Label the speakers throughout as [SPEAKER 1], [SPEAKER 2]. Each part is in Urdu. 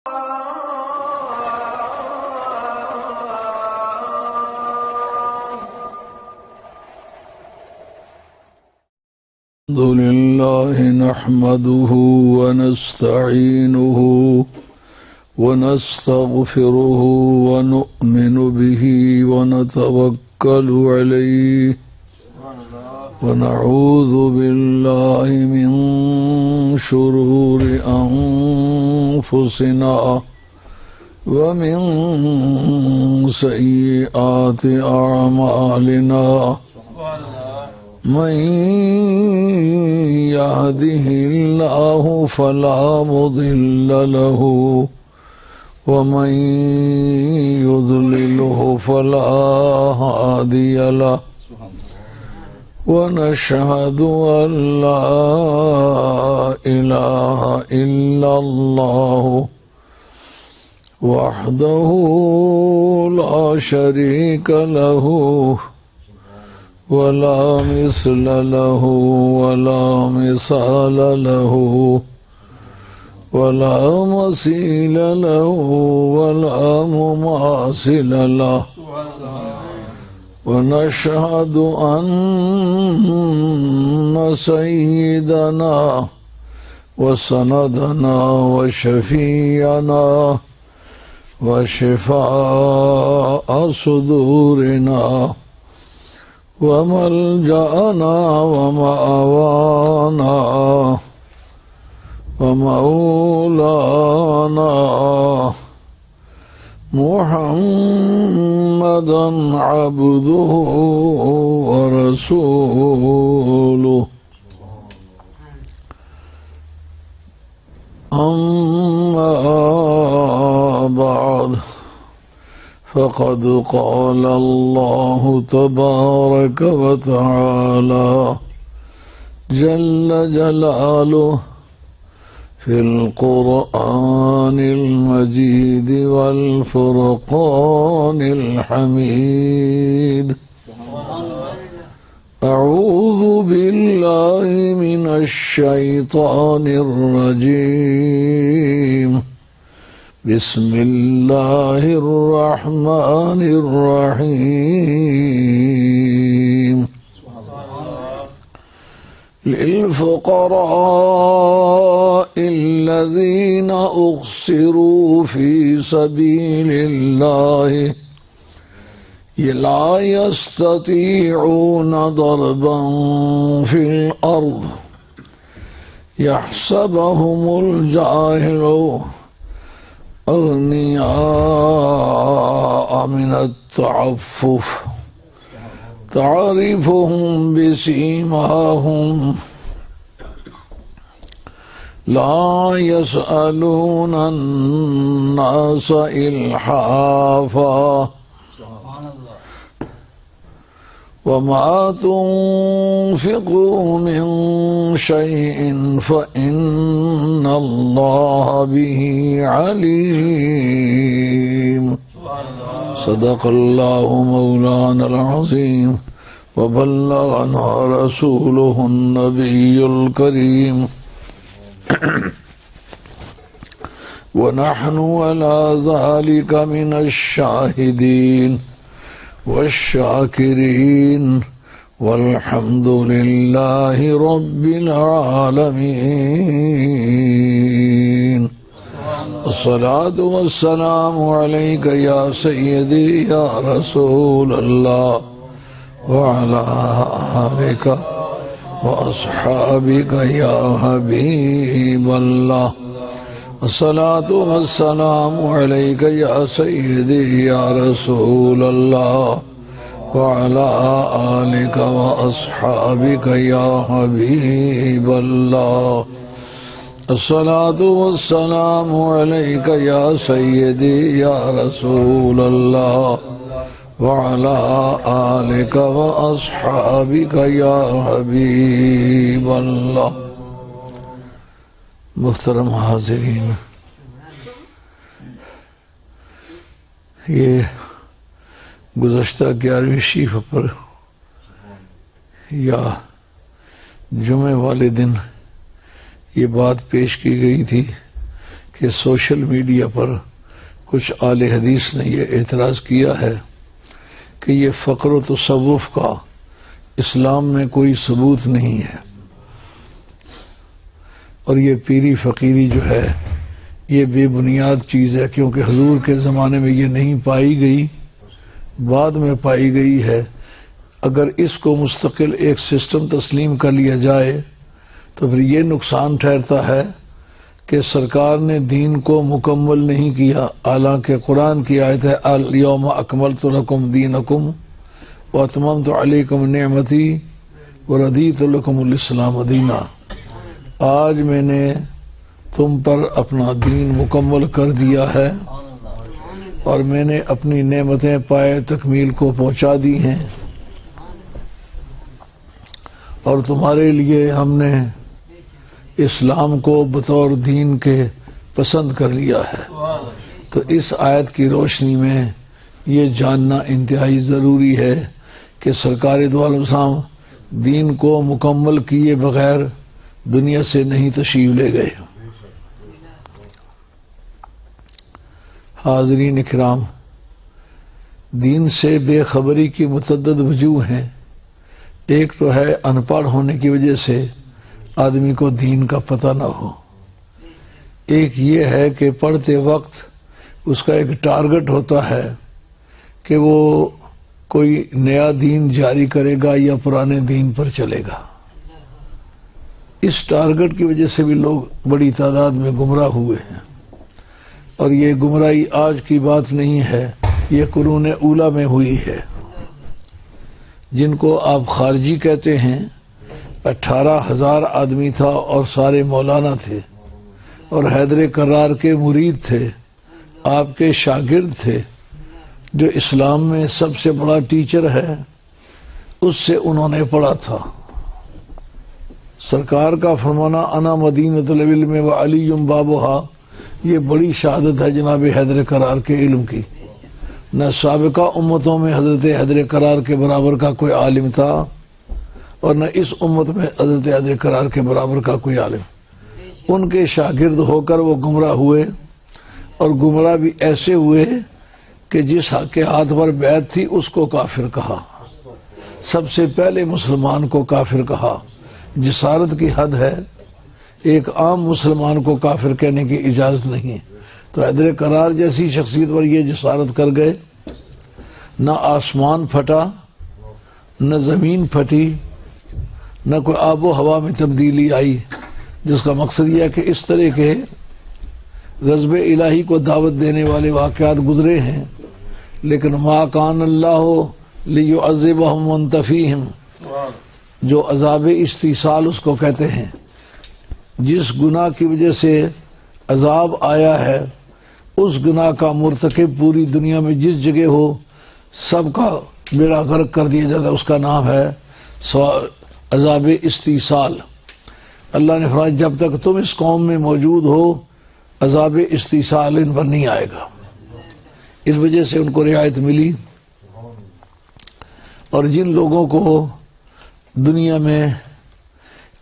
[SPEAKER 1] الحمد لله نحمده ونستعينه ونستغفره ونؤمن به ونتوكل عليه ونعوذ بالله من شرور أنفسنا ومن سيئات أعمالنا من يهده الله فلا مضل له ومن يضلله فلا هادي له ونشهد أن لا إله إلا الله وحده لا شريك له ولا مثل له ولا مثال له ولا مثيل له ولا مماثل له ونشهد أن سيدنا وسندنا وشفيعنا وشفاء صدورنا وملجأنا ومأوانا ومولانا محمدا عبده ورسوله أما بعد فقد قال الله تبارك وتعالى جل جلاله في القرآن المجيد والفرقان الحميد أعوذ بالله من الشيطان الرجيم بسم الله الرحمن الرحيم للفقراء الذين أحصروا في سبيل الله لا يستطيعون ضربا في الأرض يحسبهم الجاهل أغنياء من التعفف تعرفهم بسيماهم لا يسألون الناس إلحافا وما تنفقوا من شيء فإن الله به عليم صدق الله مولانا العظيم وبلغنا رسوله النبي الكريم ونحن على ذلك من الشاهدين والشاكرين والحمد لله رب العالمين الصلاة والسلام عليك يا سيدي يا رسول الله وعلى آلك وأصحابك يا حبيب الله الصلاة والسلام عليك يا سيدي يا رسول الله وعلى آلك وأصحابك يا حبيب الله الصلاة والسلام عليك يا سيدي يا رسول الله وعلى آلك وأصحابك يا حبيب الله محترم حاضرین، یہ گزشتہ 11ویں شیف پر یا جمعے والے دن یہ بات پیش کی گئی تھی کہ سوشل میڈیا پر کچھ اہل حدیث نے یہ اعتراض کیا ہے کہ یہ فقر و تصوف کا اسلام میں کوئی ثبوت نہیں ہے، اور یہ پیری فقیری جو ہے یہ بے بنیاد چیز ہے، کیونکہ حضور کے زمانے میں یہ نہیں پائی گئی، بعد میں پائی گئی ہے۔ اگر اس کو مستقل ایک سسٹم تسلیم کر لیا جائے تو پھر یہ نقصان ٹھہرتا ہے کہ سرکار نے دین کو مکمل نہیں کیا، حالانکہ قرآن کی آیت ہے الیوم اکملت لکم دینکم واتممت علیکم نعمتی وردیت لکم الاسلام دینا، آج میں نے تم پر اپنا دین مکمل کر دیا ہے اور میں نے اپنی نعمتیں پائے تکمیل کو پہنچا دی ہیں، اور تمہارے لیے ہم نے اسلام کو بطور دین کے پسند کر لیا ہے۔ تو اس آیت کی روشنی میں یہ جاننا انتہائی ضروری ہے کہ سرکار دو عالم السلام دین کو مکمل کیے بغیر دنیا سے نہیں تشریف لے گئے۔ حاضرین اکرام، دین سے بے خبری کی متعدد وجوہ ہیں۔ ایک تو ہے ان پڑھ ہونے کی وجہ سے آدمی کو دین کا پتہ نہ ہو، ایک یہ ہے کہ پڑھتے وقت اس کا ایک ٹارگٹ ہوتا ہے کہ وہ کوئی نیا دین جاری کرے گا یا پرانے دین پر چلے گا، اس ٹارگٹ کی وجہ سے بھی لوگ بڑی تعداد میں گمراہ ہوئے ہیں، اور یہ گمراہی آج کی بات نہیں ہے، یہ قرون اولیٰ میں ہوئی ہے۔ جن کو آپ خارجی کہتے ہیں 18,000 آدمی تھا اور سارے مولانا تھے اور حیدر کرار کے مرید تھے، آپ کے شاگرد تھے، جو اسلام میں سب سے بڑا ٹیچر ہے اس سے انہوں نے پڑھا تھا۔ سرکار کا فرمانا انا مدینۃ العلم و علی بابھا، یہ بڑی شہادت ہے جناب حیدر کرار کے علم کی۔ نہ سابقہ امتوں میں حضرت حیدر کرار کے برابر کا کوئی عالم تھا اور نہ اس امت میں حضرت حیدر کرار کے برابر کا کوئی عالم۔ ان کے شاگرد ہو کر وہ گمراہ ہوئے، اور گمراہ بھی ایسے ہوئے کہ جس کے ہاتھ پر بیعت تھی اس کو کافر کہا، سب سے پہلے مسلمان کو کافر کہا۔ جسارت کی حد ہے، ایک عام مسلمان کو کافر کہنے کی اجازت نہیں۔ تو حیدر کرار جیسی شخصیت پر یہ جسارت کر گئے، نہ آسمان پھٹا، نہ زمین پھٹی، نہ کوئی آب و ہوا میں تبدیلی آئی، جس کا مقصد یہ ہے کہ اس طرح کے غضب الہی کو دعوت دینے والے واقعات گزرے ہیں، لیکن ما کان اللہ لیعذبہم وانت فیہم، جو عذاب استیصال اس کو کہتے ہیں، جس گناہ کی وجہ سے عذاب آیا ہے اس گناہ کا مرتکب پوری دنیا میں جس جگہ ہو سب کا بیڑا غرق کر دیا جاتا ہے، اس کا نام ہے عذاب استیصال۔ اللہ نے فرمایا جب تک تم اس قوم میں موجود ہو عذاب استیصال ان پر نہیں آئے گا۔ اس وجہ سے ان کو رعایت ملی، اور جن لوگوں کو دنیا میں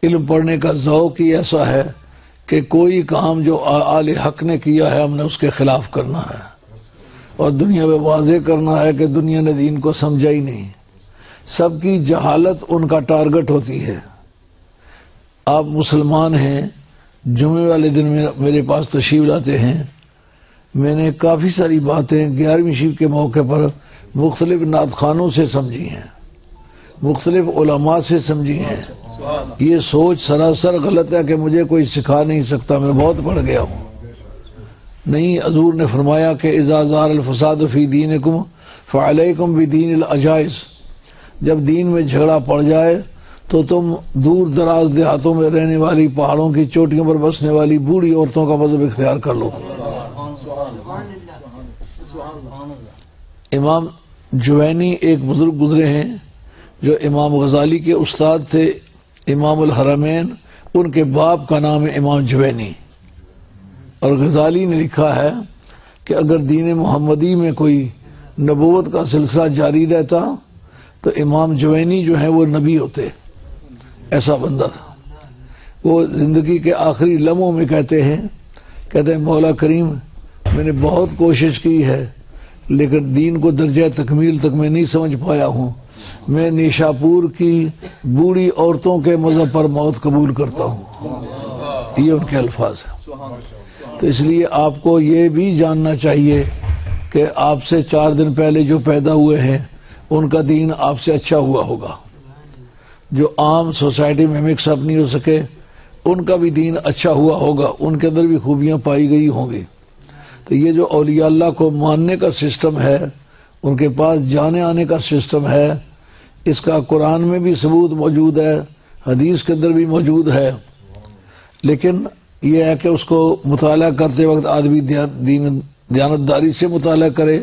[SPEAKER 1] علم پڑھنے کا ذوق ہی ایسا ہے کہ کوئی کام جو آل حق نے کیا ہے ہم نے اس کے خلاف کرنا ہے، اور دنیا میں واضح کرنا ہے کہ دنیا نے دین کو سمجھا ہی نہیں، سب کی جہالت ان کا ٹارگٹ ہوتی ہے۔ آپ مسلمان ہیں، جمعے والے دن میرے پاس تشریف لاتے ہیں، میں نے کافی ساری باتیں 11ویں شب کے موقع پر مختلف نعت خوانوں سے سمجھی ہیں، مختلف علماء سے سمجھی ہیں۔ یہ سوچ سراسر غلط ہے کہ مجھے کوئی سکھا نہیں سکتا، میں بہت پڑھ گیا ہوں۔ نہیں، حضور نے فرمایا کہ اذا ظہر الفساد فی دینکم فعلیکم بدین العجائز، جب دین میں جھگڑا پڑ جائے تو تم دور دراز دیہاتوں میں رہنے والی، پہاڑوں کی چوٹیوں پر بسنے والی بوڑھی عورتوں کا مذہب اختیار کر لو۔ امام جوینی ایک بزرگ گزرے ہیں جو امام غزالی کے استاد تھے، امام الحرمین، ان کے باپ کا نام ہے امام جوینی، اور غزالی نے لکھا ہے کہ اگر دین محمدی میں کوئی نبوت کا سلسلہ جاری رہتا تو امام جوینی جو ہیں وہ نبی ہوتے، ایسا بندہ تھا۔ وہ زندگی کے آخری لمحوں میں کہتے ہیں کہتے ہیں مولا کریم میں نے بہت کوشش کی ہے لیکن دین کو درجہ تکمیل تک میں نہیں سمجھ پایا ہوں، میں نیشاپور کی بوڑھی عورتوں کے مذہب پر موت قبول کرتا ہوں، یہ ان کے الفاظ ہیں۔ تو اس لیے آپ کو یہ بھی جاننا چاہیے کہ آپ سے 4 دن پہلے جو پیدا ہوئے ہیں ان کا دین آپ سے اچھا ہوا ہوگا، جو عام سوسائٹی میں مکس اپ نہیں ہو سکے ان کا بھی دین اچھا ہوا ہوگا، ان کے اندر بھی خوبیاں پائی گئی ہوں گی۔ تو یہ جو اولیاء اللہ کو ماننے کا سسٹم ہے، ان کے پاس جانے آنے کا سسٹم ہے، اس کا قرآن میں بھی ثبوت موجود ہے، حدیث کے اندر بھی موجود ہے، لیکن یہ ہے کہ اس کو مطالعہ کرتے وقت آدمی دیانتداری سے مطالعہ کرے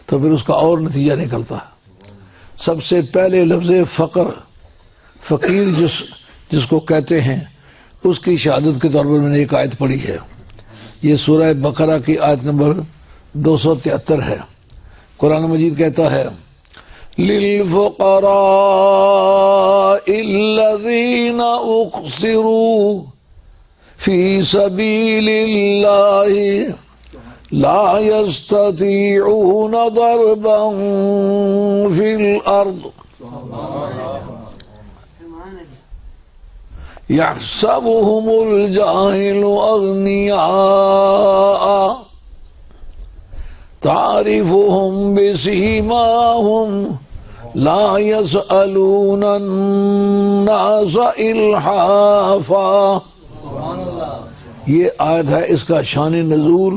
[SPEAKER 1] تو پھر اس کا اور نتیجہ نکلتا ہے۔ سب سے پہلے لفظ فقیر جس کو کہتے ہیں اس کی شہادت کے طور پر میں نے ایک آیت پڑھی ہے، یہ سورہ بقرہ کی آیت نمبر 273 ہے۔ قرآن مجید کہتا ہے لِلْفُقَرَاءِ الَّذِينَ أُحْصِرُوا فِي سَبِيلِ اللَّهِ لَا يَسْتَطِيعُونَ ضَرْبًا فِي الْأَرْضِ يحسبهم الجاهل أغنياء تعرفهم بسيماهم لا يسألون الناس إلحافا۔ یہ آیت ہے، اس کا شان نزول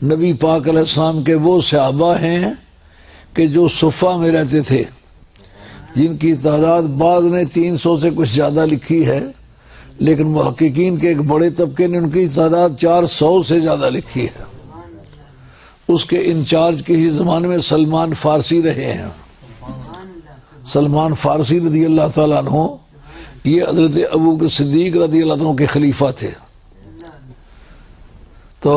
[SPEAKER 1] نبی پاک علیہ السلام کے وہ صحابہ ہیں کہ جو صفہ میں رہتے تھے، جن کی تعداد بعض نے 300 سے کچھ زیادہ لکھی ہے، لیکن محققین کے ایک بڑے طبقے نے ان کی تعداد 400 سے زیادہ لکھی ہے۔ اس کے انچارج کسی زمانے میں سلمان فارسی رہے ہیں۔ سلمان فارسی رضی اللہ تعالیٰ عنہ یہ حضرت ابوبکر صدیق رضی اللہ عنہ کے خلیفہ تھے۔ تو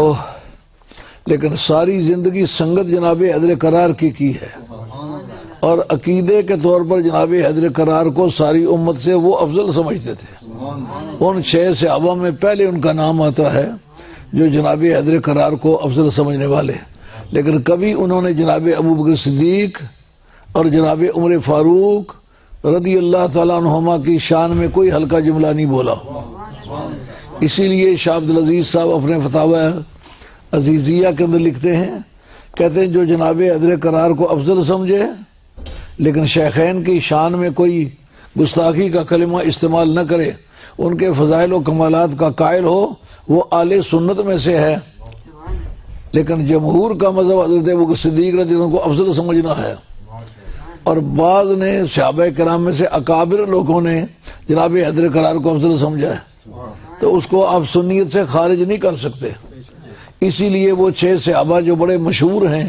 [SPEAKER 1] لیکن ساری زندگی سنگت جناب حیدر کرار کی ہے، اور عقیدے کے طور پر جناب حیدر کرار کو ساری امت سے وہ افضل سمجھتے تھے۔ ان 6 صحابہ میں پہلے ان کا نام آتا ہے جو جناب حیدر کرار کو افضل سمجھنے والے، لیکن کبھی انہوں نے جناب ابوبکر صدیق اور جناب عمر فاروق رضی اللہ تعالیٰ عنہما کی شان میں کوئی ہلکا جملہ نہیں بولا۔ اسی لیے شاہ عبدالعزیز صاحب اپنے فتاوی عزیزیہ کے اندر لکھتے ہیں، کہتے ہیں جو جناب حیدر کرار کو افضل سمجھے لیکن شیخین کی شان میں کوئی گستاخی کا کلمہ استعمال نہ کرے، ان کے فضائل و کمالات کا قائل ہو، وہ اہل سنت میں سے ہے، لیکن جمہور کا مذہب حضرت ابوبکر صدیق رضی اللہ عنہ کو افضل سمجھنا ہے۔ اور بعض نے صحابہ کرام میں سے اکابر لوگوں نے جناب حیدر کرار کو افضل سمجھا ہے، تو اس کو آپ سنیت سے خارج نہیں کر سکتے۔ اسی لیے وہ 6 صحابہ جو بڑے مشہور ہیں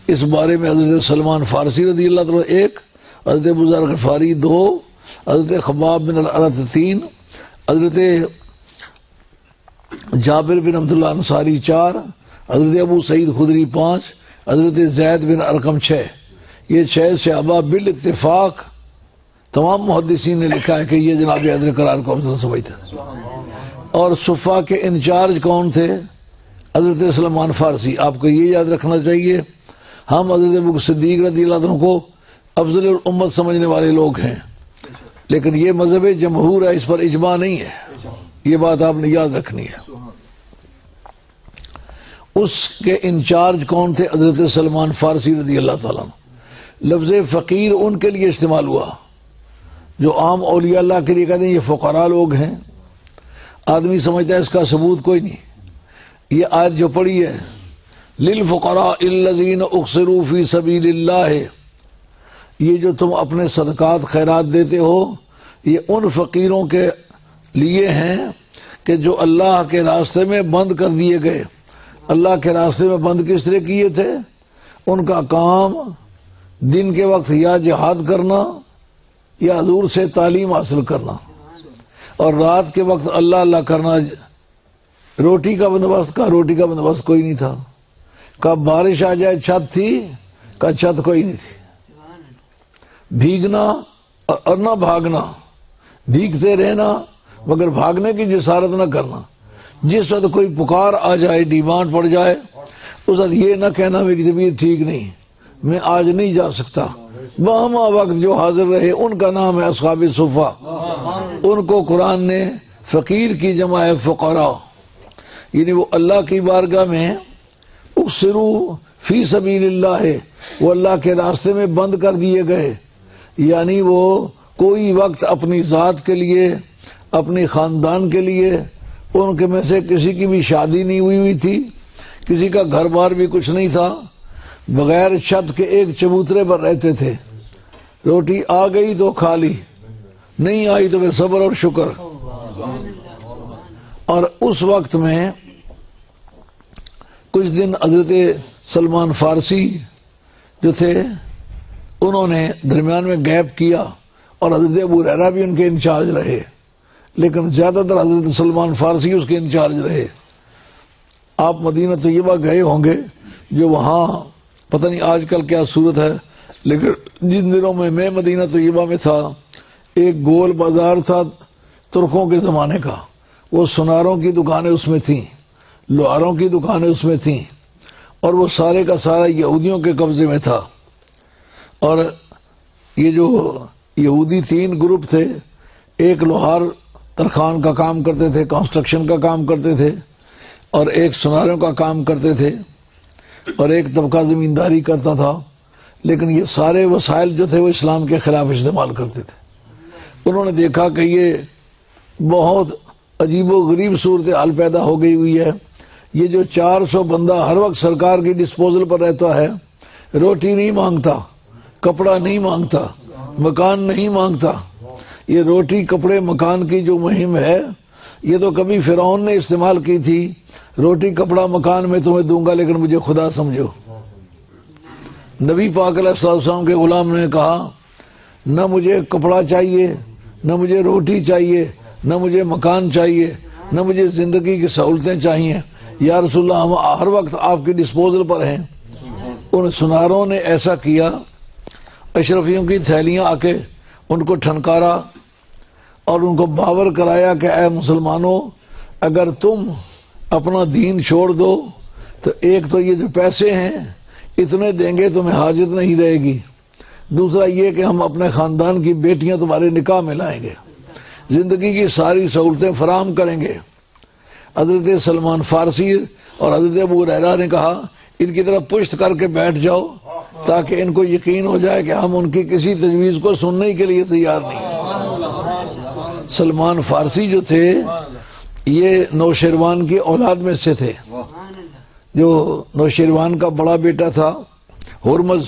[SPEAKER 1] اس بارے میں، حضرت سلمان فارسی رضی اللہ عنہ 1، حضرت ابو ذر غفاری 2، حضرت خباب بن الارت 3، حضرت جابر بن عبداللہ انصاری 4، حضرت ابو سعید خدری 5، حضرت زید بن ارقم 6۔ یہ 6 صحابہ بالاتفاق تمام محدثین نے لکھا ہے کہ یہ جناب حیدر کرار کو افضل سمجھتے تھے۔ اور صفہ کے انچارج کون تھے؟ حضرت سلمان فارسی۔ آپ کو یہ یاد رکھنا چاہیے، ہم حضرت ابوبکر صدیق رضی اللہ عنہ کو افضل الامت سمجھنے والے لوگ ہیں، لیکن یہ مذہب جمہور ہے، اس پر اجماع نہیں ہے، یہ بات آپ نے یاد رکھنی ہے۔ اس کے انچارج کون تھے؟ حضرت سلمان فارسی رضی اللہ تعالیٰ عنہ۔ لفظ فقیر ان کے لیے استعمال ہوا جو عام اولیاء اللہ کے لیے کہتے ہیں یہ فقراء لوگ ہیں، آدمی سمجھتا ہے اس کا ثبوت کوئی نہیں۔ یہ آیت جو پڑھی ہے لِلْفُقَرَاءِ الَّذِينَ أُحْصِرُوا فِي سَبِيلِ اللَّهِ، یہ جو تم اپنے صدقات خیرات دیتے ہو یہ ان فقیروں کے لیے ہیں کہ جو اللہ کے راستے میں بند کر دیے گئے۔ اللہ کے راستے میں بند کس طرح کیے تھے؟ ان کا کام دن کے وقت یا جہاد کرنا یا حضور سے تعلیم حاصل کرنا، اور رات کے وقت اللہ اللہ کرنا۔ روٹی کا بندوبست کوئی نہیں تھا، کب بارش آ جائے چھت تھی، کا چھت کوئی نہیں تھی، بھیگنا اور نہ بھاگنا، بھیگتے رہنا مگر بھاگنے کی جسارت نہ کرنا۔ جس وقت کوئی پکار آ جائے، ڈیمانڈ پڑ جائے، اس وقت یہ نہ کہنا میری طبیعت ٹھیک نہیں، میں آج نہیں جا سکتا۔ وہاں وقت جو حاضر رہے ان کا نام ہے اصحاب صفہ، ان کو قرآن نے فقیر کی جمع ہے فقراء، یعنی وہ اللہ کی بارگاہ میں اکثروا فی سبیل اللہ ہے، وہ اللہ کے راستے میں بند کر دیے گئے، یعنی وہ کوئی وقت اپنی ذات کے لیے، اپنی خاندان کے لیے، ان کے میں سے کسی کی بھی شادی نہیں ہوئی تھی، کسی کا گھر بار بھی کچھ نہیں تھا، بغیر چھت کے ایک چبوترے پر رہتے تھے، روٹی آ گئی تو کھا لی، نہیں آئی تو پھر صبر اور شکر۔ اور اس وقت میں کچھ دن حضرت سلمان فارسی جو تھے انہوں نے درمیان میں گیپ کیا، اور حضرت ابو ہریرہ بھی ان کے انچارج رہے، لیکن زیادہ تر حضرت سلمان فارسی اس کے انچارج رہے۔ آپ مدینہ طیبہ گئے ہوں گے، جو وہاں پتہ نہیں آج کل کیا صورت ہے، لیکن جن دنوں میں مدینہ طیبہ میں تھا، ایک گول بازار تھا ترکوں کے زمانے کا، وہ سناروں کی دکانیں اس میں تھیں، لوہاروں کی دکانیں اس میں تھیں، اور وہ سارے کا سارا یہودیوں کے قبضے میں تھا۔ اور یہ جو یہودی 3 گروپ تھے، ایک لوہار ترخان کا کام کرتے تھے، کنسٹرکشن کا کام کرتے تھے، اور ایک سناروں کا کام کرتے تھے، اور ایک طبقہ زمینداری کرتا تھا، لیکن یہ سارے وسائل جو تھے وہ اسلام کے خلاف استعمال کرتے تھے۔ انہوں نے دیکھا کہ یہ بہت عجیب و غریب صورتحال پیدا ہو گئی ہوئی ہے، یہ جو 400 بندہ ہر وقت سرکار کی ڈسپوزل پر رہتا ہے، روٹی نہیں مانگتا، کپڑا نہیں مانگتا، مکان نہیں مانگتا، یہ روٹی کپڑے مکان کی جو مہم ہے یہ تو کبھی فرعون نے استعمال کی تھی، روٹی کپڑا مکان میں تمہیں دوں گا لیکن مجھے خدا سمجھو۔ نبی پاک علیہ السلام کے غلام نے کہا نہ مجھے کپڑا چاہیے، نہ مجھے روٹی چاہیے، نہ مجھے مکان چاہیے، نہ مجھے زندگی کی سہولتیں چاہیے، یا رسول اللہ ہم ہر وقت آپ کی ڈسپوزل پر ہیں۔ ان سناروں نے ایسا کیا، اشرفیوں کی تھیلیاں آ کے ان کو ٹھنکارا اور ان کو باور کرایا کہ اے مسلمانوں، اگر تم اپنا دین چھوڑ دو تو ایک تو یہ جو پیسے ہیں اتنے دیں گے تمہیں حاجت نہیں رہے گی، دوسرا یہ کہ ہم اپنے خاندان کی بیٹیاں تمہارے نکاح میں لائیں گے، زندگی کی ساری سہولتیں فراہم کریں گے۔ حضرت سلمان فارسی اور حضرت ابو ہریرہ نے کہا ان کی طرف پشت کر کے بیٹھ جاؤ تاکہ ان کو یقین ہو جائے کہ ہم ان کی کسی تجویز کو سننے کے لیے تیار نہیں ہیں۔ سلمان فارسی جو تھے یہ نوشیروان کی اولاد میں سے تھے، جو نوشیروان کا بڑا بیٹا تھا ہرمز،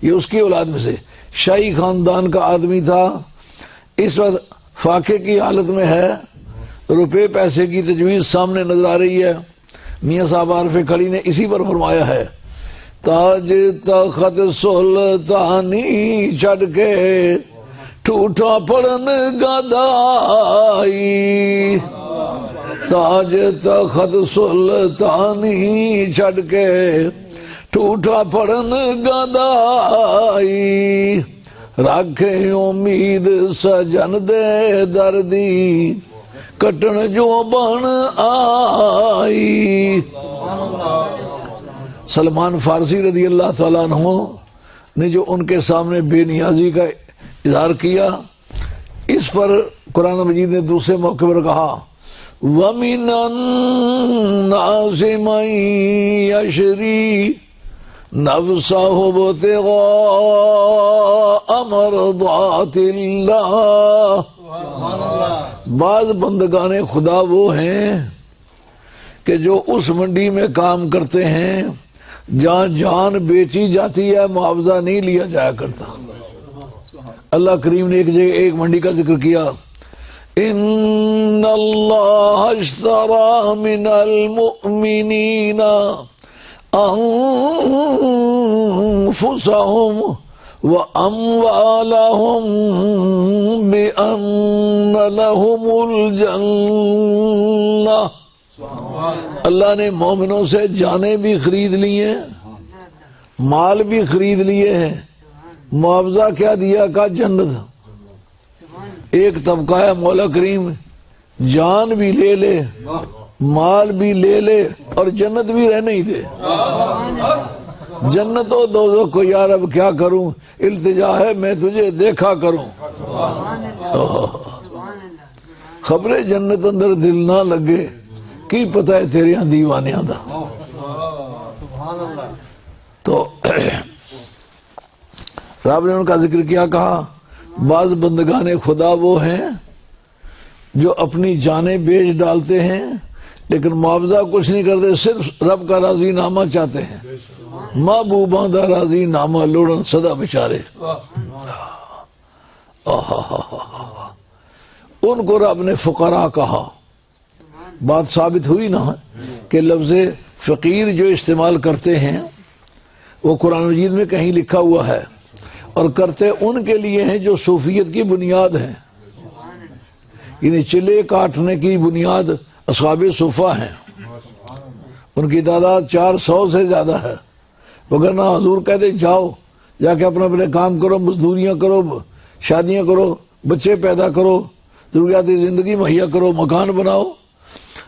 [SPEAKER 1] یہ اس کی اولاد میں سے شاہی خاندان کا آدمی تھا۔ اس وقت فاقے کی حالت میں ہے، روپے پیسے کی تجویز سامنے نظر آ رہی ہے۔ میاں صاحب عارف کھڑی نے اسی پر فرمایا ہے تاج تخت سلطانی چھڑ کے ٹوٹا پڑن گدائی، تاج تخت سلطانی چھڑ کے ٹوٹا پڑن گدائی، رکھے امید سجن دے دردی کٹن جو بن آئی۔ سلمان فارسی رضی اللہ تعالیٰ عنہ نے جو ان کے سامنے بے نیازی کا اظہار کیا، اس پر قرآن مجید نے دوسرے موقع پر کہا وَمِنَ النَّاسِ مَن يَشْرِي نَفْسَهُ ابْتِغَاءَ مَرْضَاتِ اللَّهِ۔ بعض بندگان خدا وہ ہیں کہ جو اس منڈی میں کام کرتے ہیں جہاں جان بیچی جاتی ہے، معاوضہ نہیں لیا جایا کرتا۔ اللہ کریم نے ایک جگہ ایک منڈی کا ذکر کیا، ان اللہ اشتری من المؤمنین انفسهم واموالهم بان لهم الجنہ۔ اللہ نے مومنوں سے جانیں بھی خرید لی ہیں، مال بھی خرید لیے ہیں، معاوضہ کیا دیا؟ کا جنت۔ ایک طبقہ ہے مولا کریم جان بھی لے لے مال بھی لے لے اور جنت بھی رہنے ہی دے. جنت و دوزخ کو یار اب کیا کروں، التجا ہے میں تجھے دیکھا کروں. خبریں جنت اندر دل نہ لگے کی پتہ ہے تیریاں دیوانیاں دا. تو رب نے ان کا ذکر کیا، کہا بعض بندگان خدا وہ ہیں جو اپنی جانیں بیچ ڈالتے ہیں لیکن معاوضہ کچھ نہیں کرتے، صرف رب کا راضی نامہ چاہتے ہیں. محبوباں دا راضی نامہ لوڑن صدا بچارے. ان کو رب نے فقراء کہا. بات ثابت ہوئی نا کہ لفظ فقیر جو استعمال کرتے ہیں وہ قرآن مجید میں کہیں لکھا ہوا ہے، اور کرتے ان کے لیے ہیں جو صوفیت کی بنیاد ہیں، یعنی چلے کاٹنے کی بنیاد اصحاب صوفہ ہیں. ان کی تعداد 400 سے زیادہ ہے. وگرنہ حضور کہتے جاؤ جا کے اپنے اپنے کام کرو، مزدوریاں کرو، شادیاں کرو، بچے پیدا کرو، ضروریاتی زندگی مہیا کرو، مکان بناؤ.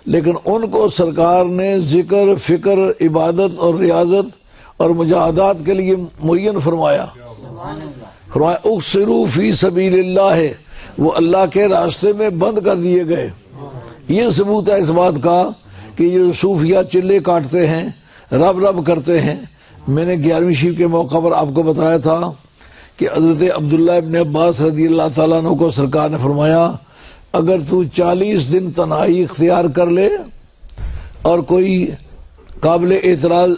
[SPEAKER 1] لیکن ان کو سرکار نے ذکر، فکر، عبادت اور ریاضت اور مجاہدات کے لیے معین فرمایا. اکثروا فی سبیل اللہ، وہ اللہ کے راستے میں بند کر دیے گئے. یہ ثبوت ہے اس بات کا کہ یہ صوفیہ چلے کاٹتے ہیں، رب رب کرتے ہیں. میں نے 11ویں شب کے موقع پر آپ کو بتایا تھا کہ حضرت عبداللہ ابن عباس رضی اللہ تعالیٰ عنہ کو سرکار نے فرمایا اگر تو 40 دن تنہائی اختیار کر لے اور کوئی قابل اعتراض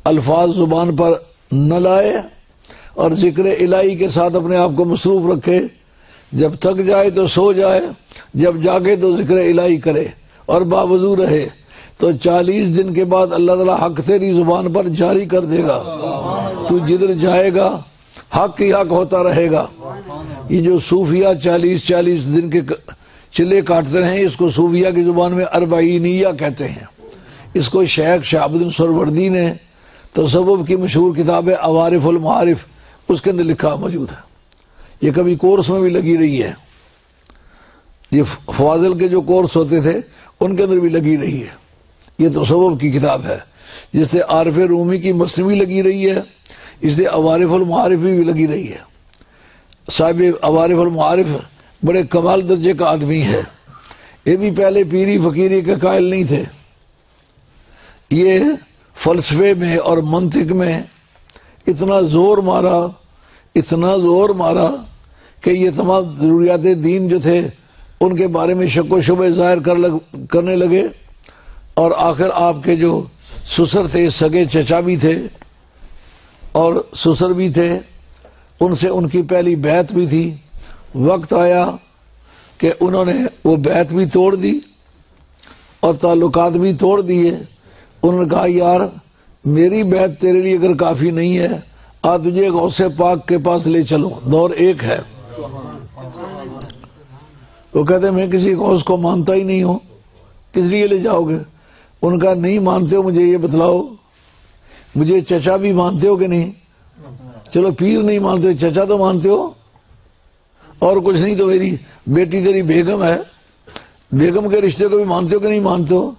[SPEAKER 1] الفاظ زبان پر نہ لائے اور ذکر الہی کے ساتھ اپنے آپ کو مصروف رکھے، جب تھک جائے تو سو جائے، جب جاگے تو ذکر الہی کرے اور باوضو رہے، تو 40 دن کے بعد اللہ تعالیٰ حق تیری زبان پر جاری کر دے گا. تو جدھر جائے گا حق ہی حق ہوتا رہے گا. یہ جو صوفیہ 40 دن کے چلے کاٹتے رہے، اس کو صوفیہ کی زبان میں اربعینیہ کہتے ہیں. اس کو شیخ شہاب الدین سہروردی نے تصوف کی مشہور کتاب ہے عوارف المعارف، اس کے اندر لکھا موجود ہے. یہ کبھی کورس میں بھی لگی رہی ہے، یہ فواضل کے جو کورس ہوتے تھے ان کے اندر بھی لگی رہی ہے. یہ تصوف کی کتاب ہے، جس سے عارف رومی کی مثنوی لگی رہی ہے، اس سے عوارف المعارف بھی لگی رہی ہے. صاحب عوارف المعارف بڑے کمال درجے کا آدمی ہے. یہ بھی پہلے پیری فقیری کے قائل نہیں تھے. یہ فلسفے میں اور منطق میں اتنا زور مارا کہ یہ تمام ضروریات دین جو تھے ان کے بارے میں شک و شبہ ظاہر کرنے لگے. اور آخر آپ کے جو سسر تھے، سگے چچا بھی تھے اور سسر بھی تھے، ان سے ان کی پہلی بیعت بھی تھی. وقت آیا کہ انہوں نے وہ بیعت بھی توڑ دی اور تعلقات بھی توڑ دیے. انہوں نے کہا یار میری بیعت تیرے لیے اگر کافی نہیں ہے، آ تجھے غوث پاک کے پاس لے چلو، دور ایک ہے. وہ کہتے میں کسی غوث کو مانتا ہی نہیں ہوں، کس لیے لے جاؤ گے؟ ان کا نہیں مانتے ہو مجھے یہ بتلاؤ، مجھے چچا بھی مانتے ہو کہ نہیں؟ چلو پیر نہیں مانتے، چچا تو مانتے ہو، اور کچھ نہیں تو میری بیٹی تیری بیگم ہے، بیگم کے رشتے کو بھی مانتے ہو کہ نہیں مانتے ہو؟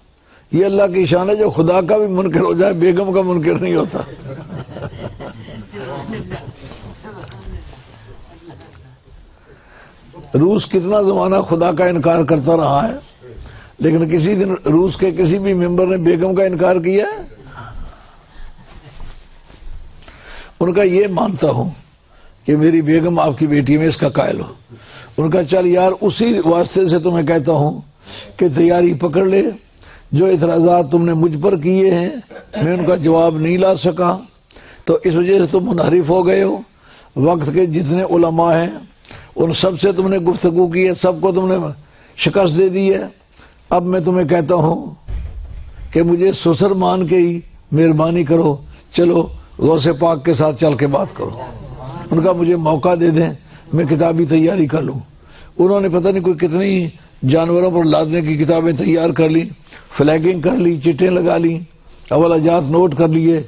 [SPEAKER 1] یہ اللہ کی شان ہے جو خدا کا بھی منکر ہو جائے بیگم کا منکر نہیں ہوتا. روس کتنا زمانہ خدا کا انکار کرتا رہا ہے، لیکن کسی دن روس کے کسی بھی ممبر نے بیگم کا انکار کیا ہے؟ ان کا یہ مانتا ہوں کہ میری بیگم آپ کی بیٹی میں اس کا قائل ہو. ان کا چل یار اسی واسطے سے تمہیں کہتا ہوں کہ تیاری پکڑ لے. جو اعتراضات تم نے مجھ پر کیے ہیں میں ان کا جواب نہیں لا سکا، تو اس وجہ سے تم منحرف ہو گئے ہو. وقت کے جتنے علماء ہیں ان سب سے تم نے گفتگو کی ہے، سب کو تم نے شکست دے دی ہے. اب میں تمہیں کہتا ہوں کہ مجھے سسر مان کے ہی مہربانی کرو، چلو غوث پاک کے ساتھ چل کے بات کرو. ان کا مجھے موقع دے دیں، میں کتابی تیاری کر لوں. انہوں نے پتہ نہیں کوئی کتنی جانوروں پر لادنے کی کتابیں تیار کر لی، فلیگنگ کر لی، چٹیں لگا لی، اول جات نوٹ کر لیے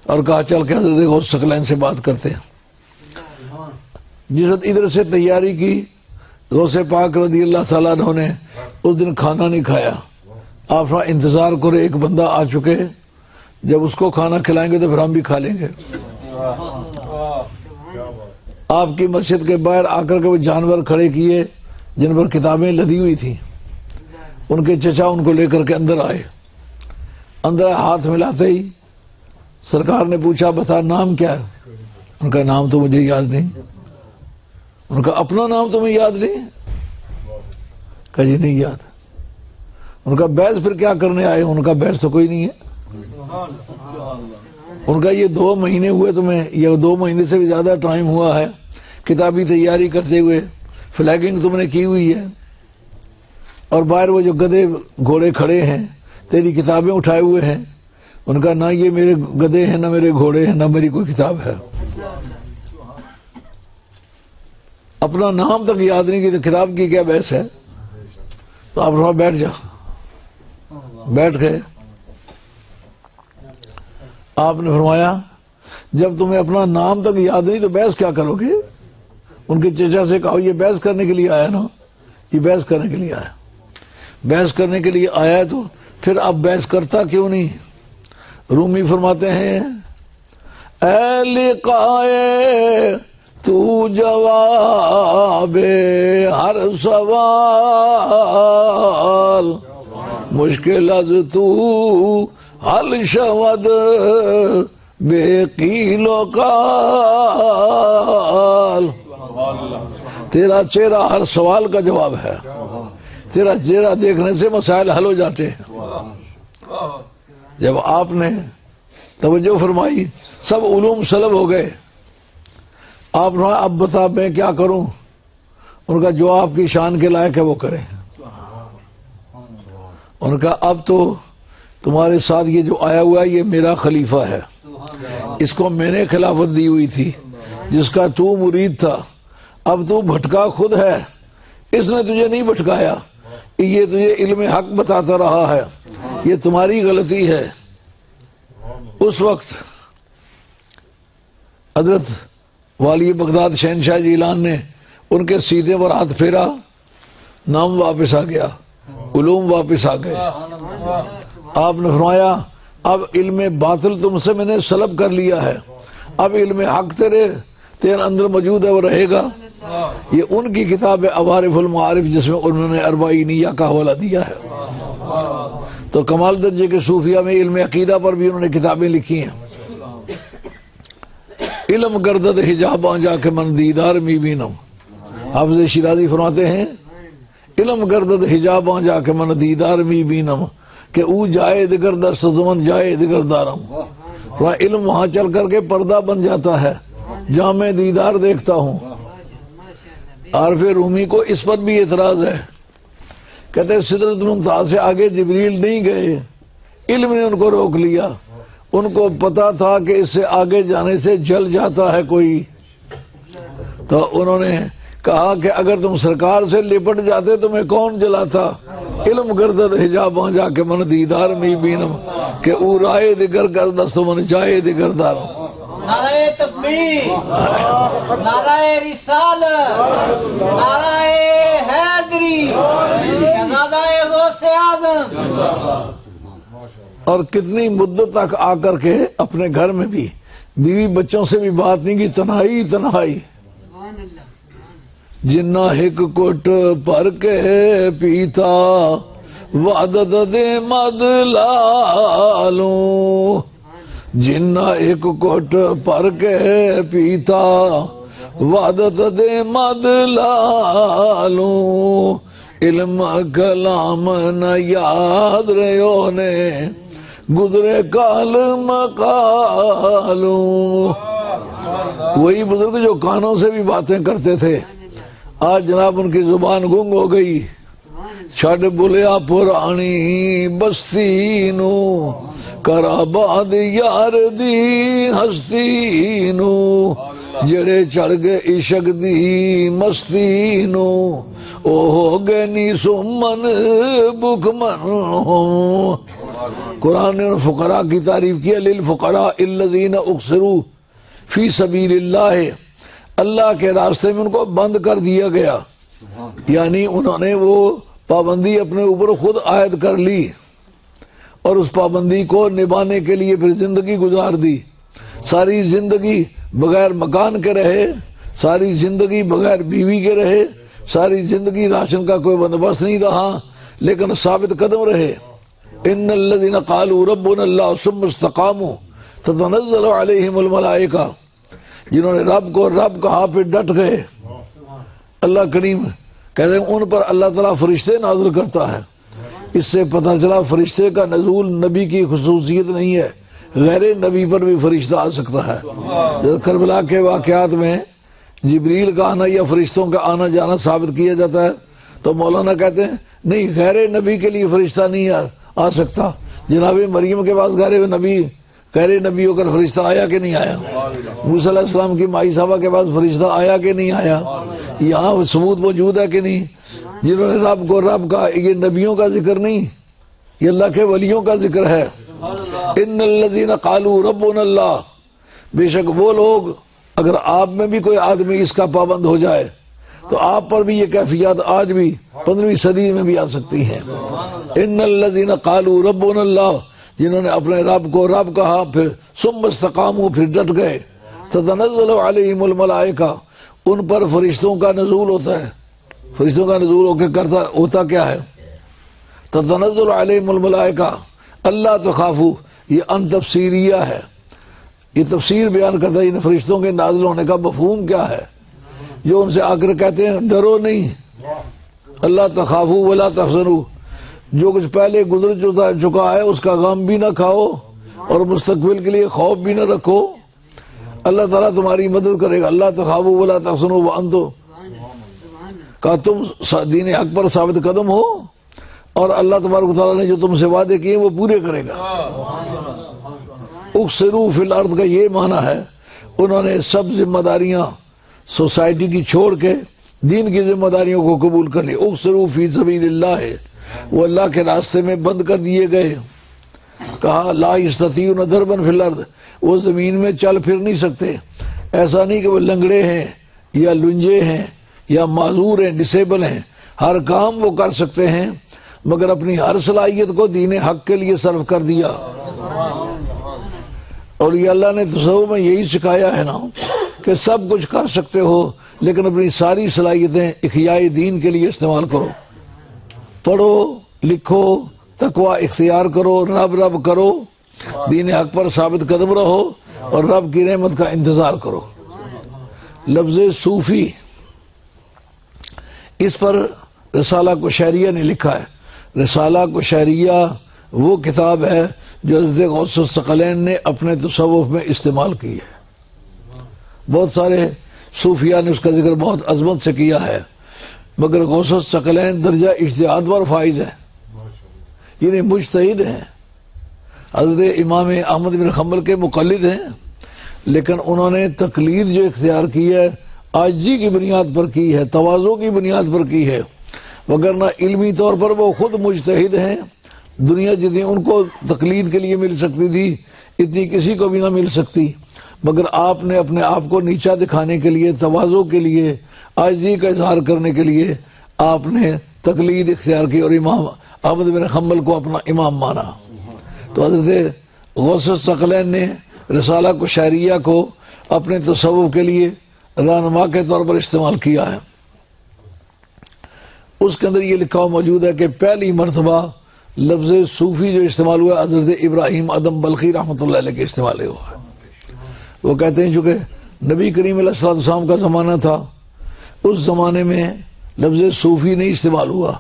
[SPEAKER 1] اور کہا چل کے حضرت غوث ثقلین سے بات کرتے ہیں. جس وقت ادھر سے تیاری کی، غوث پاک رضی اللہ تعالیٰ عنہ نے اس دن کھانا نہیں کھایا، آپ انتظار کرو، ایک بندہ آ چکے، جب اس کو کھانا کھلائیں گے تو پھر ہم بھی کھا لیں گے۔ آپ کی مسجد کے باہر آ کر کے وہ جانور کھڑے کیے جن پر کتابیں لدی ہوئی تھیں، ان کے چچا ان کو لے کر کے اندر آئے، ہاتھ ملاتے ہی سرکار نے پوچھا بتا نام کیا ہے؟ ان کا نام تو مجھے یاد نہیں۔ ان کا اپنا نام تمہیں یاد نہیں؟ کہا جی نہیں یاد۔ ان کا بحث پھر کیا کرنے آئے؟ ان کا بحث تو کوئی نہیں ہے۔ ان کا یہ 2 مہینے ہوئے تمہیں، یہ 2 مہینے سے بھی زیادہ ٹائم ہوا ہے کتابی تیاری کرتے ہوئے، فلیگنگ تم نے کی ہوئی ہے، اور باہر وہ جو گدھے گھوڑے کھڑے ہیں تیری کتابیں اٹھائے ہوئے ہیں۔ ان کا نہ یہ میرے گدھے ہیں، نہ میرے گھوڑے ہیں، نہ میری کوئی کتاب ہے۔ اپنا نام تک یاد نہیں کہ کتاب کی کیا بحث ہے؟ تو آپ وہاں بیٹھ جا، بیٹھ گئے۔ آپ نے فرمایا جب تمہیں اپنا نام تک یاد نہیں تو بحث کیا کرو گے؟ ان کے چچا سے کہو یہ بحث کرنے کے لیے آیا نا، یہ بحث کرنے کے لیے آیا، بحث کرنے کے لیے آیا ہے تو پھر اب بحث کرتا کیوں نہیں؟ رومی فرماتے ہیں اے لقائے تو جواب ہر سوال، مشکل از تو حل شود بے قیل و قال۔ تیرا چہرہ ہر سوال کا جواب ہے، تیرا چہرہ دیکھنے سے مسائل حل ہو جاتے ہیں۔ جب آپ نے توجہ فرمائی سب علوم سلب ہو گئے۔ آپ نے اب بتا میں کیا کروں؟ ان کا جو آپ کی شان کے لائق ہے وہ کریں۔ ان کا اب تو تمہارے ساتھ یہ جو آیا ہوا ہے یہ میرا خلیفہ ہے، اس کو میں نے خلافت دی ہوئی تھی، جس کا تو مرید تھا۔ اب تو بھٹکا خود ہے، اس نے تجھے نہیں بھٹکایا، یہ تجھے علم حق بتاتا رہا ہے، یہ تمہاری غلطی ہے۔ اس وقت حضرت والی بغداد شہنشاہ جیلان نے ان کے سیدھے پر ہاتھ پھیرا، نام واپس آ گیا، علوم واپس آ گئے۔ آپ نے فرمایا اب علم باطل تم سے میں نے سلب کر لیا ہے، اب علم حق تیرے اندر موجود ہے، وہ رہے گا۔ یہ ان کی کتاب ہے عوارف المعارف، جس میں انہوں نے اربعینیہ کا حوالہ دیا ہے۔ تو کمال درجے کے صوفیہ میں علم عقیدہ پر بھی انہوں نے کتابیں لکھی ہیں۔ علم گردد حجاب جا کے من دیدار می بینم، حافظ شیرازی فرماتے ہیں علم گردد حجاب جا کے من دیدار می بینم کہ او جائے دگر دست زمن جائے دگر دارم۔ علم وہاں چل کر کے پردہ بن جاتا ہے جہاں میں دیدار دیکھتا ہوں۔ عارف رومی کو اس پر بھی اعتراض ہے، کہتے سدرۃ المنتہا سے آگے جبریل نہیں گئے، علم نے ان کو روک لیا۔ ان کو پتا تھا کہ اس سے آگے جانے سے جل جاتا ہے کوئی، تو انہوں نے کہا کہ اگر تم سرکار سے لپٹ جاتے تمہیں کون جلاتا؟ علم گردد حجاب جا کے من دیدار می بینم کہ او رائے دگر گردست من جائے دگر دارم۔
[SPEAKER 2] نعرہ تکبیر، نعرہ رسالت، نعرہ حیدری، شہزادہ غوث اعظم۔
[SPEAKER 1] اور کتنی مدت تک آ کر کے اپنے گھر میں بھی بیوی بچوں سے بھی بات نہیں کی، تنہائی تنہائی۔ جنہ ہک کٹ پر کے پیتا وعدت دے مد لالوں، جنہ ایک کوٹ پر کے پیتا وعدت دے مد لالوں، علم کلام نہ یاد ریو نے گزرے کال مقالوں۔ وہی بزرگ جو کانوں سے بھی باتیں کرتے تھے آج جناب ان کی زبان گنگ ہو گئی۔ چھڑ بلیا پرانی بستی نو کرا باد یار دی ہستی نو، جڑے چڑھ گئے عشق دی مستی نو او ہو گئے نی سمن بکمن۔ قرآن نے فقراء کی تعریف کیا، للفقراء الذین احصروا فی سبیل اللہ، اللہ کے راستے میں ان کو بند کر دیا گیا، یعنی انہوں نے وہ پابندی اپنے اوپر خود عائد کر لی۔ اور اس پابندی کو نبھانے کے لیے پھر زندگی گزار دی. ساری زندگی بغیر مکان کے رہے, ساری زندگی بغیر بیوی کے رہے, ساری زندگی راشن کا کوئی بندوبست نہیں رہا, لیکن ثابت قدم رہے. ان الذين قالوا ربنا الله ثم استقاموا تتنزل عليهم الملائکہ, جنہوں نے رب کو رب کہا پھر ڈٹ گئے. اللہ کریم کہتے ہیں ان پر اللہ تعالیٰ فرشتے نازل کرتا ہے. اس سے پتہ چلا فرشتے کا نزول نبی کی خصوصیت نہیں ہے, غیر نبی پر بھی فرشتہ آ سکتا ہے. کربلا کے واقعات میں جبریل کا آنا یا فرشتوں کا آنا جانا ثابت کیا جاتا ہے, تو مولانا کہتے ہیں نہیں, غیر نبی کے لیے فرشتہ نہیں آ سکتا. جناب مریم کے پاس غیر نبی ہو کر فرشتہ آیا کہ نہیں آیا؟ موسیٰ علیہ السلام کی مائی صاحبہ کے پاس فرشتہ آیا کہ نہیں آیا؟ یہاں ثبوت موجود ہے کہ نہیں؟ جنہوں نے رب کو رب کا, یہ نبیوں کا ذکر نہیں, یہ اللہ کے ولیوں کا ذکر ہے. ان الذین قالوا ربنا اللہ, بے شک وہ لوگ, اگر آپ میں بھی کوئی آدمی اس کا پابند ہو جائے تو آپ پر بھی یہ کیفیات آج بھی 15ویں صدی میں بھی آ سکتی ہیں. ان الذین قالوا ربنا اللہ, جنہوں نے اپنے رب کو رب کہا پھر ثم استقاموا, پھر ڈٹ گئے. تتنزل علیہم الملائکہ, ان پر فرشتوں کا نزول ہوتا ہے. فرشتوں کا نزول ہو کے ہوتا کیا ہے؟ تتنزل علیہم الملائکہ اللہ تخافوا, یہ ان تفسیریہ ہے, یہ تفسیر بیان کرتا ہے ان فرشتوں کے نازل ہونے کا مفہوم کیا ہے. جو ان سے آ کر کہتے ہیں ڈرو نہیں, اللہ تخافوا ولا تحزنوا, جو کچھ پہلے گزر چکا ہے اس کا غم بھی نہ کھاؤ اور مستقبل کے لیے خوف بھی نہ رکھو, اللہ تعالیٰ تمہاری مدد کرے گا. اللہ تخافوا ولا تحزنوا وانتم, کہ تم دین حق پر ثابت قدم ہو اور اللہ تبارک و تعالیٰ نے جو تم سے وعدے کیے وہ پورے کرے گا. اکثروا فی الارض کا یہ معنی ہے انہوں نے سب ذمہ داریاں سوسائٹی کی چھوڑ کے دین کی ذمہ داریوں کو قبول کر لی. اکثروا فی سبیل اللہ ہے, وہ اللہ کے راستے میں بند کر دیے گئے. کہا لا یستطیعون ضربا فی الارض, وہ زمین میں چل پھر نہیں سکتے. ایسا نہیں کہ وہ لنگڑے ہیں یا لنجے ہیں یا معذور ہیں, ڈسیبل ہیں, ہر کام وہ کر سکتے ہیں, مگر اپنی ہر صلاحیت کو دین حق کے لیے صرف کر دیا. اور یہ اللہ نے تصوف میں یہی سکھایا ہے نا کہ سب کچھ کر سکتے ہو لیکن اپنی ساری صلاحیتیں احیاء دین کے لیے استعمال کرو. پڑھو لکھو, تقوی اختیار کرو, رب کرو, دین حق پر ثابت قدم رہو اور رب کی رحمت کا انتظار کرو. لفظ صوفی, اس پر رسالہ قشیریہ نے لکھا ہے. رسالہ قشیریہ وہ کتاب ہے جو حضرت غوث الثقلین نے اپنے تصوف میں استعمال کی ہے. بہت سارے صوفیاء نے اس کا ذکر بہت عظمت سے کیا ہے, مگر غوث الثقلین درجہ اجتہاد پر فائز ہے, یعنی مجتہد ہیں. حضرت امام احمد بن حنبل کے مقلد ہیں, لیکن انہوں نے تقلید جو اختیار کی ہے عاجزی کی بنیاد پر کی ہے, تواضع کی بنیاد پر کی ہے, وگرنہ علمی طور پر وہ خود مجتہد ہیں. دنیا جتنی ان کو تقلید کے لیے مل سکتی تھی اتنی کسی کو بھی نہ مل سکتی, مگر آپ نے اپنے آپ کو نیچا دکھانے کے لیے, تواضع کے لیے, عاجزی کا اظہار کرنے کے لیے آپ نے تقلید اختیار کی اور امام احمد بن حنبل کو اپنا امام مانا. تو حضرت غوث الثقلین نے رسالہ قشیریہ کو اپنے تصوف کے لیے رہنما کے طور پر استعمال کیا ہے. اس کے اندر یہ لکھا ہوا موجود ہے کہ پہلی مرتبہ لفظ صوفی جو استعمال ہوا حضرت ابراہیم ادم بلخی رحمۃ اللہ علیہ کے استعمال ہوا ہے. وہ کہتے ہیں چونکہ نبی کریم علیہ السلام کا زمانہ تھا, اس زمانے میں لفظ صوفی نہیں استعمال ہوا.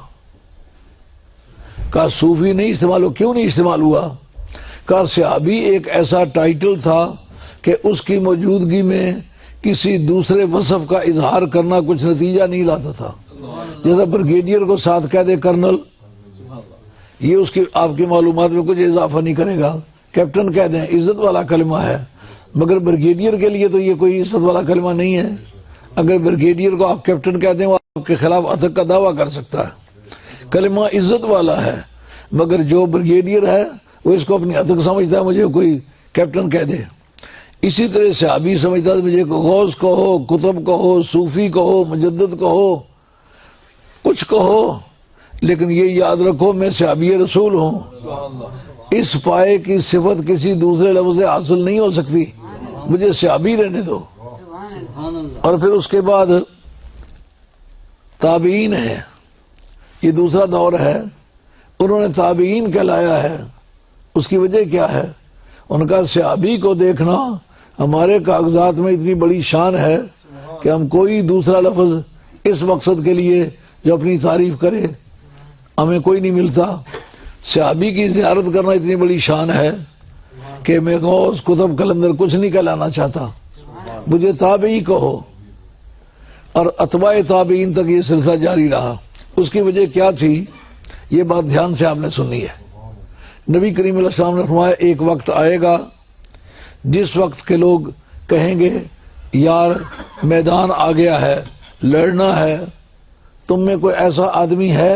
[SPEAKER 1] کہا صوفی نہیں استعمال ہوا, کیوں نہیں استعمال ہوا؟ کہا صحابی ایک ایسا ٹائٹل تھا کہ اس کی موجودگی میں کسی دوسرے وصف کا اظہار کرنا کچھ نتیجہ نہیں لاتا تھا. جیسا بریگیڈیئر کو ساتھ کہہ دے کرنل, یہ اس کی آپ کی معلومات میں کچھ اضافہ نہیں کرے گا. کیپٹن کہہ دیں عزت والا کلمہ ہے, مگر بریگیڈیئر کے لیے تو یہ کوئی عزت والا کلمہ نہیں ہے. اگر بریگیڈیئر کو آپ کیپٹن کہہ دیں وہ آپ کے خلاف عتق کا دعویٰ کر سکتا ہے. کلمہ عزت والا ہے, مگر جو بریگیڈیئر ہے وہ اس کو اپنی عتق سمجھتا ہے, مجھے کوئی کیپٹن کہہ دے. اسی طرح صحابی سمجھتا ہے مجھے غوث کہو, کتب کہو, صوفی کہو, مجدد کہو, کچھ کہو, لیکن یہ یاد رکھو میں صحابی رسول ہوں. اس پائے کی صفت کسی دوسرے لفظ سے حاصل نہیں ہو سکتی، مجھے صحابی رہنے دو۔ اور پھر اس کے بعد تابعین ہے، یہ دوسرا دور ہے، انہوں نے تابعین کہلایا ہے۔ اس کی وجہ کیا ہے؟ ان کا صحابی کو دیکھنا ہمارے کاغذات میں اتنی بڑی شان ہے کہ ہم کوئی دوسرا لفظ اس مقصد کے لیے جو اپنی تعریف کرے ہمیں کوئی نہیں ملتا۔ صحابی کی زیارت کرنا اتنی بڑی شان ہے کہ میں غوث کتب کلندر کچھ نہیں کہلانا چاہتا، مجھے تابعی کہو۔ اور اتباع تابعین تک یہ سلسلہ جاری رہا۔ اس کی وجہ کیا تھی؟ یہ بات دھیان سے آپ نے سنی ہے۔ نبی کریم علیہ السلام نے فرمایا ایک وقت آئے گا جس وقت کے لوگ کہیں گے یار میدان آ گیا ہے، لڑنا ہے، تم میں کوئی ایسا آدمی ہے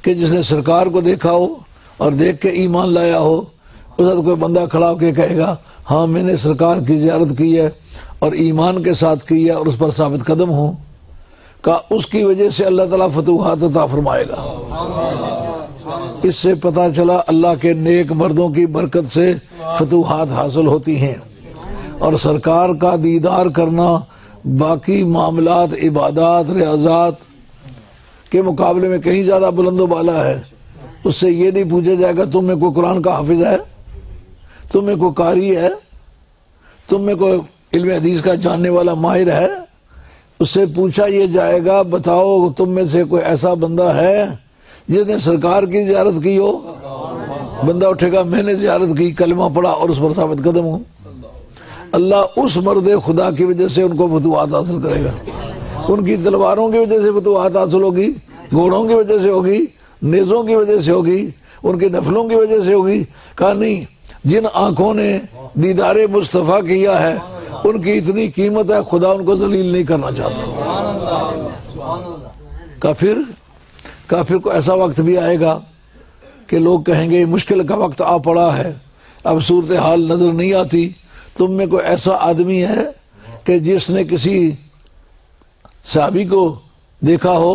[SPEAKER 1] کہ جس نے سرکار کو دیکھا ہو اور دیکھ کے ایمان لایا ہو؟ اس وقت کوئی بندہ کھڑا ہو کے کہے گا ہاں میں نے سرکار کی زیارت کی ہے اور ایمان کے ساتھ کی ہے اور اس پر ثابت قدم ہوں، کہ اس کی وجہ سے اللہ تعالیٰ فتوحات عطا فرمائے گا۔ اس سے پتہ چلا اللہ کے نیک مردوں کی برکت سے فتوحات حاصل ہوتی ہیں، اور سرکار کا دیدار کرنا باقی معاملات، عبادات، ریاضات کے مقابلے میں کہیں زیادہ بلند و بالا ہے۔ اس سے یہ نہیں پوچھا جائے گا تم میں کوئی قرآن کا حافظ ہے، تم میں کوئی قاری ہے، تم میں کوئی علم حدیث کا جاننے والا ماہر ہے۔ اس سے پوچھا یہ جائے گا بتاؤ تم میں سے کوئی ایسا بندہ ہے جس نے سرکار کی زیارت کی ہو؟ بندہ اٹھے گا میں نے زیارت کی، کلمہ پڑھا اور اس پر ثابت قدم ہوں۔ اللہ اس مرد خدا کی وجہ سے ان کو فتوحات حاصل کرے گا۔ ان کی تلواروں کی وجہ سے فتوحات حاصل ہوگی، گھوڑوں کی وجہ سے ہوگی، نیزوں کی وجہ سے ہوگی، ان کے نفلوں کی وجہ سے ہوگی؟ کہا نہیں، جن آنکھوں نے دیدار مصطفیٰ کیا ہے ان کی اتنی قیمت ہے، خدا ان کو ذلیل نہیں کرنا چاہتا۔ کافر کو ایسا وقت بھی آئے گا کہ لوگ کہیں گے مشکل کا وقت آ پڑا ہے، اب صورتحال نظر نہیں آتی، تم میں کوئی ایسا آدمی ہے کہ جس نے کسی صحابی کو دیکھا ہو؟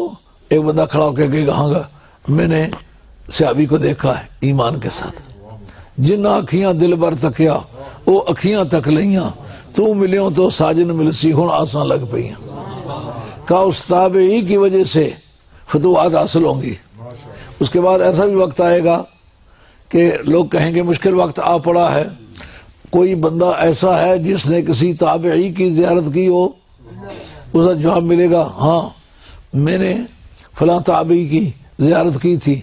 [SPEAKER 1] ایک بندہ کھڑا ہو کے کہا گا میں نے صحابی کو دیکھا ہے ایمان کے ساتھ۔ جن آکھیاں دل بر تکیا وہ اکھیاں تک لیاں، تو ملیوں تو ساجن ملسی ہن آساں لگ پئیاں۔ کہا اس تابعی کی وجہ سے فتوحات حاصل ہوں گی۔ اس کے بعد ایسا بھی وقت آئے گا کہ لوگ کہیں گے مشکل وقت آ پڑا ہے، کوئی بندہ ایسا ہے جس نے کسی تابعی کی زیارت کی ہو؟ اس کا جواب ملے گا ہاں میں نے فلاں تابعی کی زیارت کی تھی۔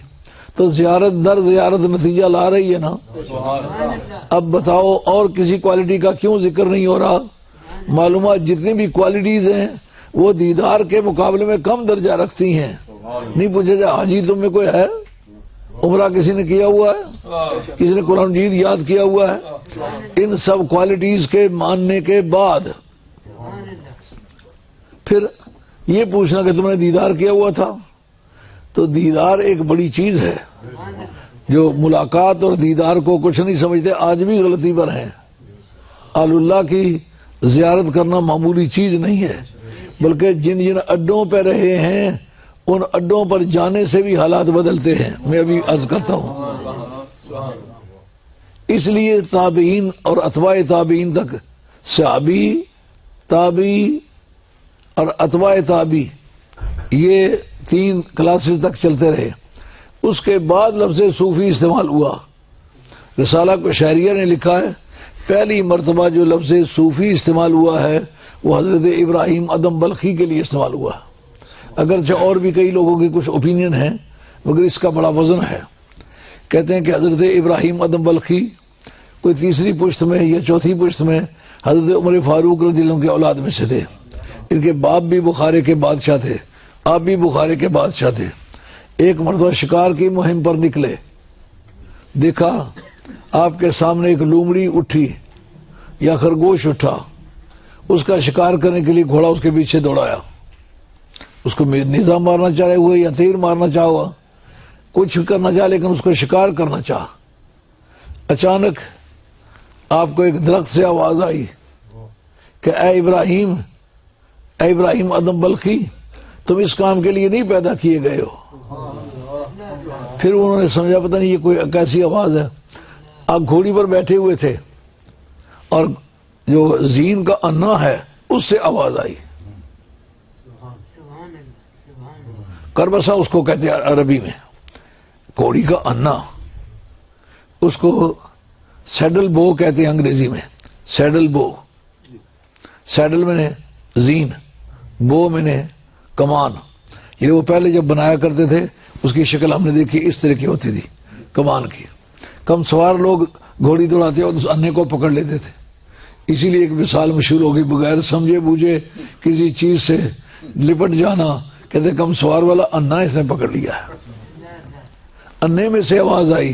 [SPEAKER 1] تو زیارت در زیارت نتیجہ لا رہی ہے نا۔ اب بتاؤ اور کسی کوالٹی کا کیوں ذکر نہیں ہو رہا؟ معلومات جتنی بھی کوالٹیز ہیں وہ دیدار کے مقابلے میں کم درجہ رکھتی ہیں۔ نہیں پوچھا جائے حاجی تم میں کوئی ہے؟ عمرہ کسی نے کیا ہوا ہے؟ کسی نے قرآن مجید یاد کیا ہوا ہے؟ ان سب کوالٹیز کے ماننے کے بعد پھر یہ پوچھنا کہ تم نے دیدار کیا ہوا تھا؟ تو دیدار ایک بڑی چیز ہے۔ جو ملاقات اور دیدار کو کچھ نہیں سمجھتے آج بھی غلطی پر ہیں۔ آل اللہ کی زیارت کرنا معمولی چیز نہیں ہے، بلکہ جن جن اڈوں پہ رہے ہیں ان اڈوں پر جانے سے بھی حالات بدلتے ہیں۔ میں ابھی عرض کرتا ہوں، اس لیے تابعین اور اتباع تابعین تک، صحابی، تابعی اور اتباع تابعی، یہ 3 کلاسز تک چلتے رہے۔ اس کے بعد لفظ صوفی استعمال ہوا۔ رسالہ قشیریہ نے لکھا ہے پہلی مرتبہ جو لفظ صوفی استعمال ہوا ہے وہ حضرت ابراہیم ادم بلخی کے لیے استعمال ہوا۔ اگرچہ اور بھی کئی لوگوں کی کچھ اوپینین ہیں مگر اس کا بڑا وزن ہے۔ کہتے ہیں کہ حضرت ابراہیم ادم بلخی کوئی 3ری پشت میں یا 4تھی پشت میں حضرت عمر فاروق رضی اللہ عنہ کے اولاد میں سے تھے۔ ان کے باپ بھی بخارے کے بادشاہ تھے، آپ بھی بخارے کے بادشاہ تھے۔ ایک مرتبہ شکار کی مہم پر نکلے، دیکھا آپ کے سامنے ایک لومڑی اٹھی یا خرگوش اٹھا، اس کا شکار کرنے کے لیے گھوڑا اس کے پیچھے دوڑایا۔ اس کو نیزہ مارنا چاہے ہوئے یا تیر مارنا چاہا، کچھ کرنا چاہا، لیکن اس کو شکار کرنا چاہا۔ اچانک آپ کو ایک درخت سے آواز آئی کہ اے ابراہیم ادم بلخی، تم اس کام کے لیے نہیں پیدا کیے گئے ہو۔ پھر انہوں نے سمجھا پتہ نہیں یہ کوئی کیسی آواز ہے، آپ گھوڑی پر بیٹھے ہوئے تھے اور جو زین کا انا ہے اس سے آواز آئی. کربسا اس کو کہتے ہیں عربی میں، گھوڑی کا انا، اس کو سیڈل بو کہتے ہیں انگریزی میں. سیڈل بو، سیڈل میں نے زین، بو میں نے کمان. یہ وہ پہلے جب بنایا کرتے تھے اس کی شکل ہم نے دیکھی اس طرح کی ہوتی تھی کمان کی. کم سوار لوگ گھوڑی دوڑاتے اور اس انے کو پکڑ لیتے تھے. اسی لیے ایک مثال مشہور ہوگی، بغیر سمجھے بوجھے کسی چیز سے لپٹ جانا، کہتے کم سوار والا انا اس نے پکڑ لیا ہے. انے میں سے آواز آئی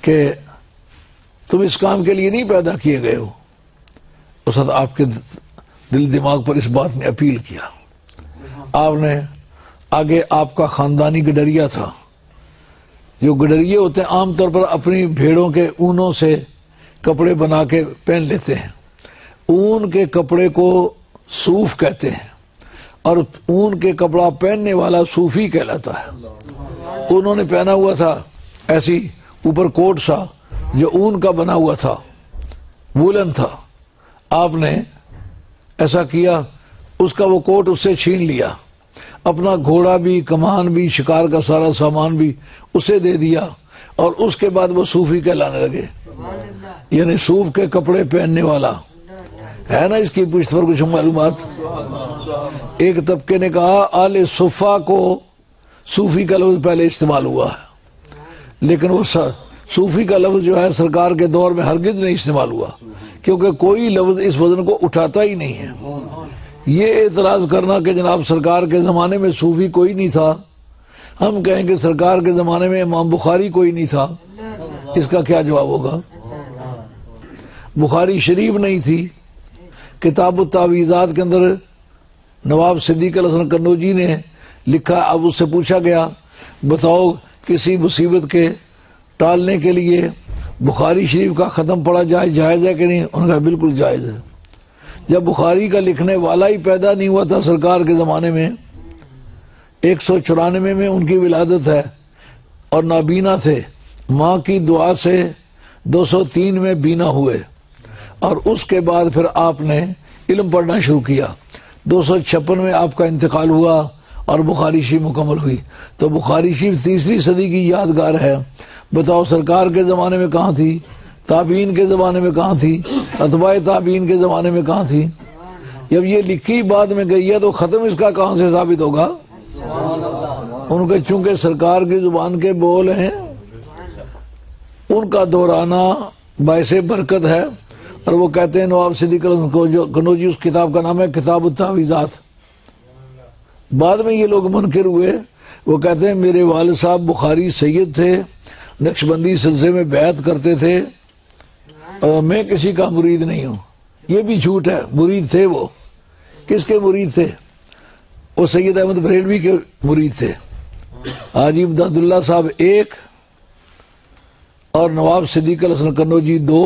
[SPEAKER 1] کہ تم اس کام کے لیے نہیں پیدا کیے گئے ہو. اس وقت آپ کے دل دماغ پر اس بات نے اپیل کیا. آپ نے آگے آپ کا خاندانی گڈریا تھا. جو گڈریے ہوتے ہیں عام طور پر اپنی بھیڑوں کے اونوں سے کپڑے بنا کے پہن لیتے ہیں. اون کے کپڑے کو صوف کہتے ہیں اور اون کے کپڑا پہننے والا صوفی کہلاتا ہے. انہوں نے پہنا ہوا تھا ایسی اوپر کوٹ سا جو اون کا بنا ہوا تھا، وولن تھا. آپ نے ایسا کیا، اس کا وہ کوٹ اس سے چھین لیا، اپنا گھوڑا بھی، کمان بھی، شکار کا سارا سامان بھی اسے دے دیا، اور اس کے بعد وہ صوفی کہلانے لگے. یعنی صوف کے کپڑے پہننے والا ہے نا. اس کی پشت پر کچھ معلومات. ایک طبقے نے کہا آل صفا کو صوفی کا لفظ پہلے استعمال ہوا ہے، لیکن وہ صوفی کا لفظ جو ہے سرکار کے دور میں ہرگز نہیں استعمال ہوا، کیونکہ کوئی لفظ اس وزن کو اٹھاتا ہی نہیں ہے. یہ اعتراض کرنا کہ جناب سرکار کے زمانے میں صوفی کوئی نہیں تھا، ہم کہیں کہ سرکار کے زمانے میں امام بخاری کوئی نہیں تھا، اس کا کیا جواب ہوگا؟ بخاری شریف نہیں تھی. کتاب التعویذات کے اندر نواب صدیق الحسن قنوجی نے لکھا. اب اس سے پوچھا گیا بتاؤ کسی مصیبت کے ٹالنے کے لیے بخاری شریف کا ختم پڑھا جائے جائز ہے کہ نہیں؟ انہوں نے کہا بالکل جائز ہے. جب بخاری کا لکھنے والا ہی پیدا نہیں ہوا تھا سرکار کے زمانے میں، 194 میں ان کی ولادت ہے اور نابینا تھے، ماں کی دعا سے 203 میں بینا ہوئے، اور اس کے بعد پھر آپ نے علم پڑھنا شروع کیا. 256 میں آپ کا انتقال ہوا اور بخاری شریف مکمل ہوئی. تو بخاری شریف 3ری صدی کی یادگار ہے. بتاؤ سرکار کے زمانے میں کہاں تھی؟ تابعین کے زمانے میں کہاں تھی؟ اتباع تابعین کے زمانے میں کہاں تھی؟ جب یہ لکھی بعد میں گئی ہے تو ختم اس کا کہاں سے ثابت ہوگا؟ ان کے چونکہ سرکار کی زبان کے بول ہیں، ان کا دورانہ باعث برکت ہے. اور وہ کہتے ہیں نواب صدیق قنوجی، اس کتاب کا نام ہے کتاب التعویذات. بعد میں یہ لوگ منکر ہوئے، وہ کہتے ہیں میرے والد صاحب بخاری سید تھے، نقشبندی سلسلے میں بیعت کرتے تھے، اور میں کسی کا مرید نہیں ہوں. یہ بھی جھوٹ ہے. مرید تھے. وہ کس کے مرید تھے؟ وہ سید احمد بریلوی کے مرید تھے. حاجی امداد اللہ صاحب 1 اور نواب صدیق الحسن قنوجی 2،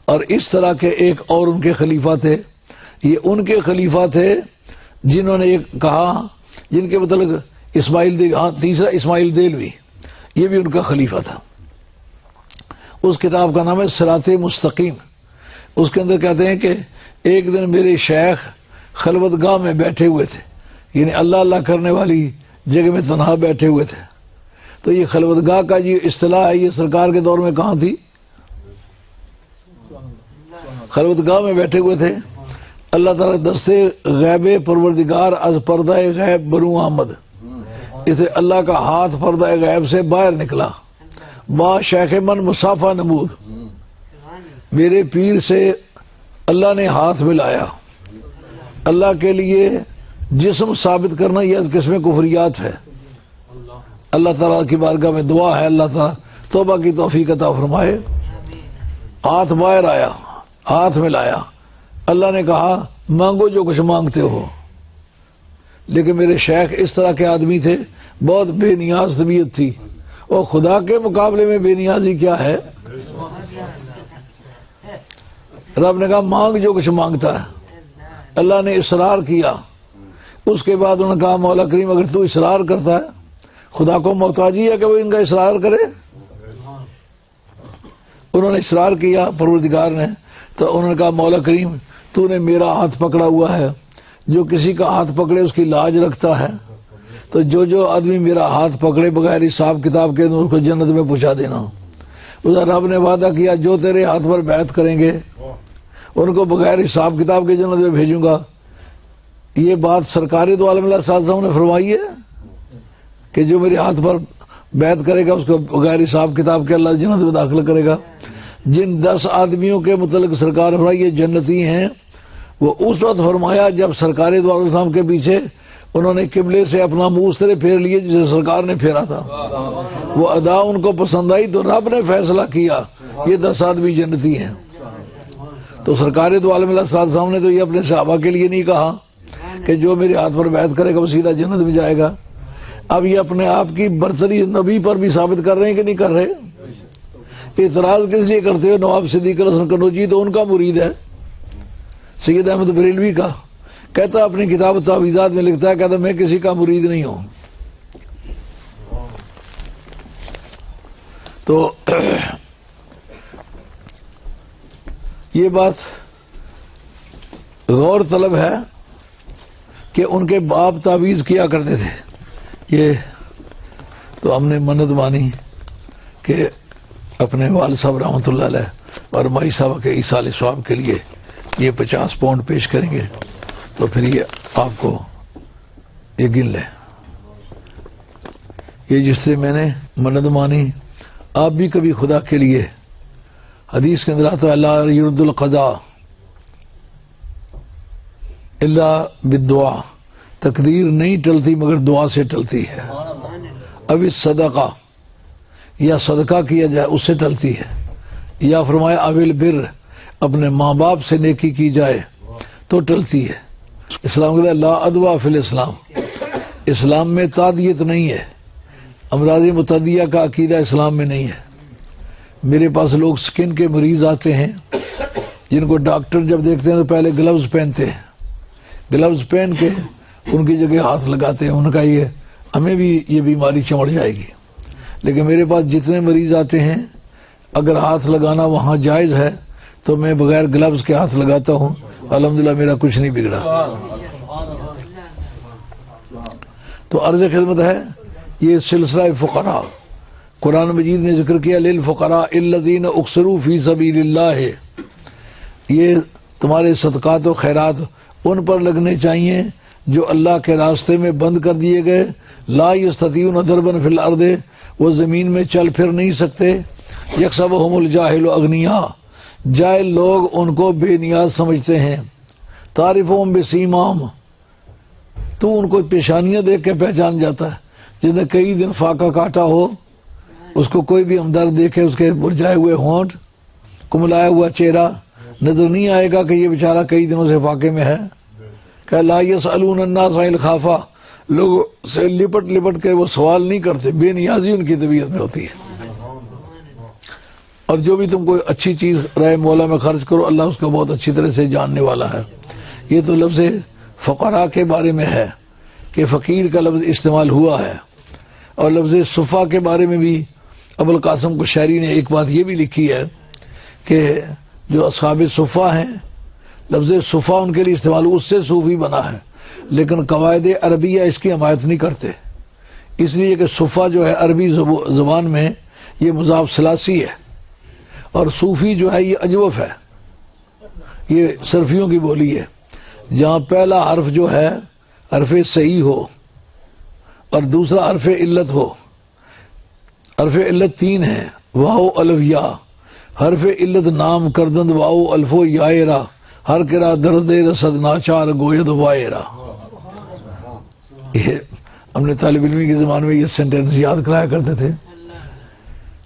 [SPEAKER 1] اور اس طرح کے ایک اور ان کے خلیفہ تھے. یہ ان کے خلیفہ تھے جنہوں نے ایک کہا، جن کے مطلب اسماعیل دل، ہاں تیسرا اسماعیل دلوی، یہ بھی ان کا خلیفہ تھا. اس کتاب کا نام ہے صراط مستقیم. اس کے اندر کہتے ہیں کہ ایک دن میرے شیخ خلوت گاہ میں بیٹھے ہوئے تھے، یعنی اللہ اللہ کرنے والی جگہ میں تنہا بیٹھے ہوئے تھے. تو یہ خلوت گاہ کا یہ اصطلاح ہے، یہ سرکار کے دور میں کہاں تھی؟ خلوت گاہ میں بیٹھے ہوئے تھے. اللہ تعالیٰ دستے غیب پروردگار از پردہ غیب برو آمد، اسے اللہ کا ہاتھ پردہ غیب سے باہر نکلا. با شیخ من مسافہ نمود، میرے پیر سے اللہ نے ہاتھ ملایا. اللہ کے لیے جسم ثابت کرنا یہ قسم کفریات ہے. اللہ تعالیٰ کی بارگاہ میں دعا ہے اللہ تعالیٰ توبہ کی توفیق عطا فرمائے. ہاتھ باہر آیا، ہاتھ ملایا. اللہ نے کہا مانگو جو کچھ مانگتے ہو. لیکن میرے شیخ اس طرح کے آدمی تھے، بہت بے نیاز طبیعت تھی، اور خدا کے مقابلے میں بے نیازی کیا ہے؟ رب نے کہا مانگ جو کچھ مانگتا ہے. اللہ نے اصرار کیا. اس کے بعد انہوں نے کہا مولا کریم اگر تو اصرار کرتا ہے، خدا کو محتاجی ہے کہ وہ ان کا اصرار کرے. انہوں نے اصرار کیا پروردگار نے، تو انہوں نے کہا مولا کریم تو نے میرا ہاتھ پکڑا ہوا ہے، جو کسی کا ہاتھ پکڑے اس کی لاج رکھتا ہے، تو جو آدمی میرا ہاتھ پکڑے بغیر حساب کتاب کے اس کو جنت میں پہنچا دینا۔ ادھر رب نے وعدہ کیا جو تیرے ہاتھ پر بیعت کریں گے ان کو بغیر حساب کتاب کے جنت میں بھیجوں گا۔ یہ بات سرکار دو عالم اللہ صلی اللہ علیہ وسلم نے فرمائی ہے کہ جو میرے ہاتھ پر بیعت کرے گا اس کو بغیر حساب کتاب کے اللہ جنت میں داخل کرے گا۔ جن 10 آدمیوں کے متعلق سرکار فرمائی یہ جنتی ہیں، وہ اس وقت فرمایا جب سرکار دو عالم السلام کے پیچھے انہوں نے قبلے سے اپنا منہ اس طرح پھیر لیے جسے سرکار نے پھیرا تھا، وہ ادا ان کو پسند آئی تو رب نے فیصلہ کیا یہ 10 آدمی جنتی ہیں۔ تو سرکار دو عالم اللہ صلی اللہ علیہ وسلم نے تو یہ اپنے صحابہ کے لیے نہیں کہا کہ جو میرے ہاتھ پر بیعت کرے گا وہ سیدھا جنت میں جائے گا، اب یہ اپنے آپ کی برتری نبی پر بھی ثابت کر رہے ہیں کہ نہیں کر رہے؟ اعتراض کس لیے کرتے ہو؟ نواب صدیق الحسن قنوجی تو ان کا مرید ہے، سید احمد بریلوی کا، کہتا اپنی کتاب تعویذات میں لکھتا ہے، کہتا میں کسی کا مرید نہیں ہوں۔ تو یہ بات غور طلب ہے کہ ان کے باپ تعویذ کیا کرتے تھے، یہ تو ہم نے منت مانی کہ اپنے والد صاحب رحمۃ اللہ علیہ اور مائی صاحب کے ایصال ثواب کے لیے یہ 50 پاؤنڈ پیش کریں گے، تو پھر یہ آپ کو یہ گن لیں۔ یہ جس سے میں نے منت مانی، آپ بھی کبھی خدا کے لیے، حدیث کے اندر آتا ہے اللہ یرد القضاء الا بالدعاء، تقدیر نہیں ٹلتی مگر دعا سے ٹلتی ہے۔ اب اس صدقہ یا صدقہ کیا جائے اس سے ٹلتی ہے، یا فرمایا اول بر، اپنے ماں باپ سے نیکی کی جائے تو ٹلتی ہے۔ اسلام کہتا ہے لا ادوا فی الاسلام، اسلام میں تعدیت نہیں ہے، امراض متعدیہ کا عقیدہ اسلام میں نہیں ہے۔ میرے پاس لوگ سکن کے مریض آتے ہیں جن کو ڈاکٹر جب دیکھتے ہیں تو پہلے گلوز پہنتے ہیں، گلوز پہن کے ان کی جگہ ہاتھ لگاتے ہیں، ان کا یہ ہمیں بھی یہ بیماری چمڑ جائے گی۔ لیکن میرے پاس جتنے مریض آتے ہیں اگر ہاتھ لگانا وہاں جائز ہے تو میں بغیر گلوز کے ہاتھ لگاتا ہوں، الحمدللہ میرا کچھ نہیں بگڑا۔ تو عرض خدمت ہے یہ سلسلہ فقراء قرآن مجید نے ذکر کیا، للفقراء الذین احصروا فی سبیل اللہ، یہ تمہارے صدقات و خیرات ان پر لگنے چاہیے جو اللہ کے راستے میں بند کر دیے گئے، لا یستطیعون ضربا فی الارض، وہ زمین میں چل پھر نہیں سکتے، یحسبهم الجاہل اغنیاء، جاہل لوگ ان کو بے نیاز سمجھتے ہیں، تعرفهم بسیماہم، تو ان کو پیشانیاں دیکھ کے پہچان جاتا ہے، جس نے کئی دن فاقہ کاٹا ہو اس کو کوئی بھی ہمدرد دیکھے اس کے مرجھائے ہوئے ہونٹ، کملایا ہوا چہرہ نظر نہیں آئے گا کہ یہ بیچارہ کئی دنوں سے فاقے میں ہے۔ کہ لا یسألون الناس الخافا، لوگ سے لپٹ لپٹ کے وہ سوال نہیں کرتے، بے نیازی ان کی طبیعت میں ہوتی ہے۔ اور جو بھی تم کوئی اچھی چیز رائے مولا میں خرچ کرو، اللہ اس کو بہت اچھی طرح سے جاننے والا ہے۔ یہ تو لفظ فقراء کے بارے میں ہے کہ فقیر کا لفظ استعمال ہوا ہے، اور لفظ صفا کے بارے میں بھی ابو القاسم قشیری نے ایک بات یہ بھی لکھی ہے کہ جو اصحاب صفا ہیں، لفظ صفا ان کے لیے استعمال اس سے صوفی بنا ہے، لیکن قواعد عربیہ اس کی حمایت نہیں کرتے، اس لیے کہ صفا جو ہے عربی زبان میں یہ مضاف ثلاثی ہے، اور صوفی جو ہے یہ اجوف ہے، یہ صرفیوں کی بولی ہے، جہاں پہلا حرف جو ہے حرف صحیح ہو اور دوسرا حرف علت ہو۔ حرف علت 3 ہیں، واو الف یا، حرف علت نام کردند واو الفو یائرہ، ہر کرا درد رسد ناچار گوید وائرہ۔ یہ ہم نے طالب علمی کے زمانے میں یہ سینٹینس یاد کرایا کرتے تھے،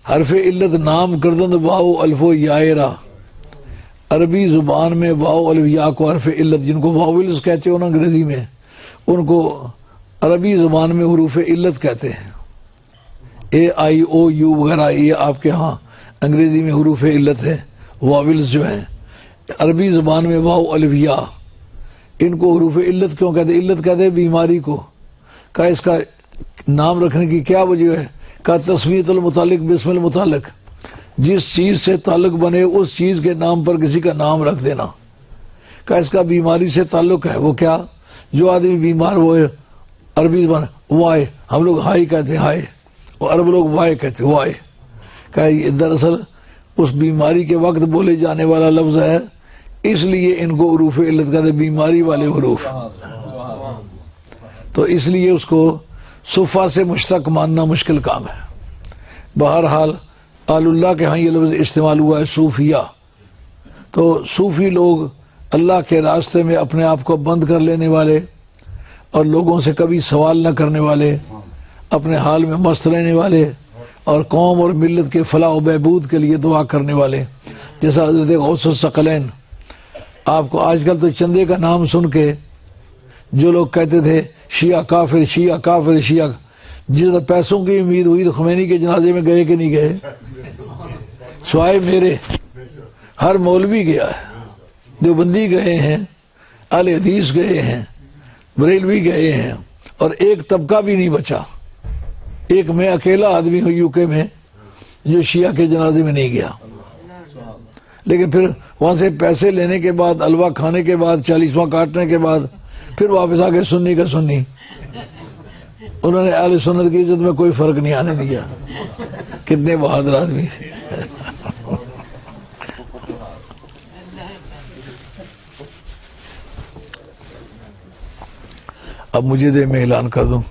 [SPEAKER 1] حرف علت نام کردند واو الفو یائرہ، عربی زبان میں واو الف یا کو حرف علت، جن کو واولز کہتے ہیں انگریزی میں، ان کو عربی زبان میں حروف علت کہتے ہیں، اے آئی او یو وغیرہ، یہ آپ کے ہاں انگریزی میں حروف علت ہے، واولز جو ہیں، عربی زبان میں واو الف یا، ان کو حروف علت کیوں کہتے ہیں؟ علت کہتے ہیں بیماری کو۔ کہا اس کا نام رکھنے کی کیا وجہ ہے؟ کہا تسمیت المتعلق بسم المتعلق، جس چیز سے تعلق بنے اس چیز کے نام پر کسی کا نام رکھ دینا کہ اس کا بیماری سے تعلق ہے. وہ کیا؟ جو آدمی بیمار وہ عربی زبان وائے، ہم لوگ ہائی کہتے ہیں ہائے، اور عرب لوگ وائے کہتے ہیں وائے. کہ یہ دراصل اس بیماری کے وقت بولے جانے والا لفظ ہے، اس لیے ان کو حروف علت کہتے ہیں، بیماری والے حروف. تو اس لیے اس کو صفا سے مشتق ماننا مشکل کام ہے. بہرحال آل اللہ کے ہاں یہ لفظ استعمال ہوا ہے صوفیہ. تو صوفی لوگ اللہ کے راستے میں اپنے آپ کو بند کر لینے والے اور لوگوں سے کبھی سوال نہ کرنے والے، اپنے حال میں مست رہنے والے اور قوم اور ملت کے فلاح و بہبود کے لیے دعا کرنے والے، جیسا حضرت غوث الثقلین. آپ کو آج کل تو چندے کا نام سن کے جو لوگ کہتے تھے شیعہ کافر شیعہ کافر شیعہ، جس پیسوں کی امید ہوئی تو خمینی کے جنازے میں گئے کہ نہیں گئے؟ سوائے میرے ہر مولوی گیا ہے، دیوبندی گئے ہیں، اہل حدیث گئے ہیں، بریلوی گئے ہیں، اور ایک طبقہ بھی نہیں بچا. ایک میں اکیلا آدمی ہوں یو کے میں جو شیعہ کے جنازے میں نہیں گیا. لیکن پھر وہاں سے پیسے لینے کے بعد، الوا کھانے کے بعد، 40واں کاٹنے کے بعد پھر واپس آ کے سنی کا سنی. انہوں نے اہل سنت کی عزت میں کوئی فرق نہیں آنے دیا. کتنے بہادر آدمی. اب مجھے دے میں اعلان کر دوں.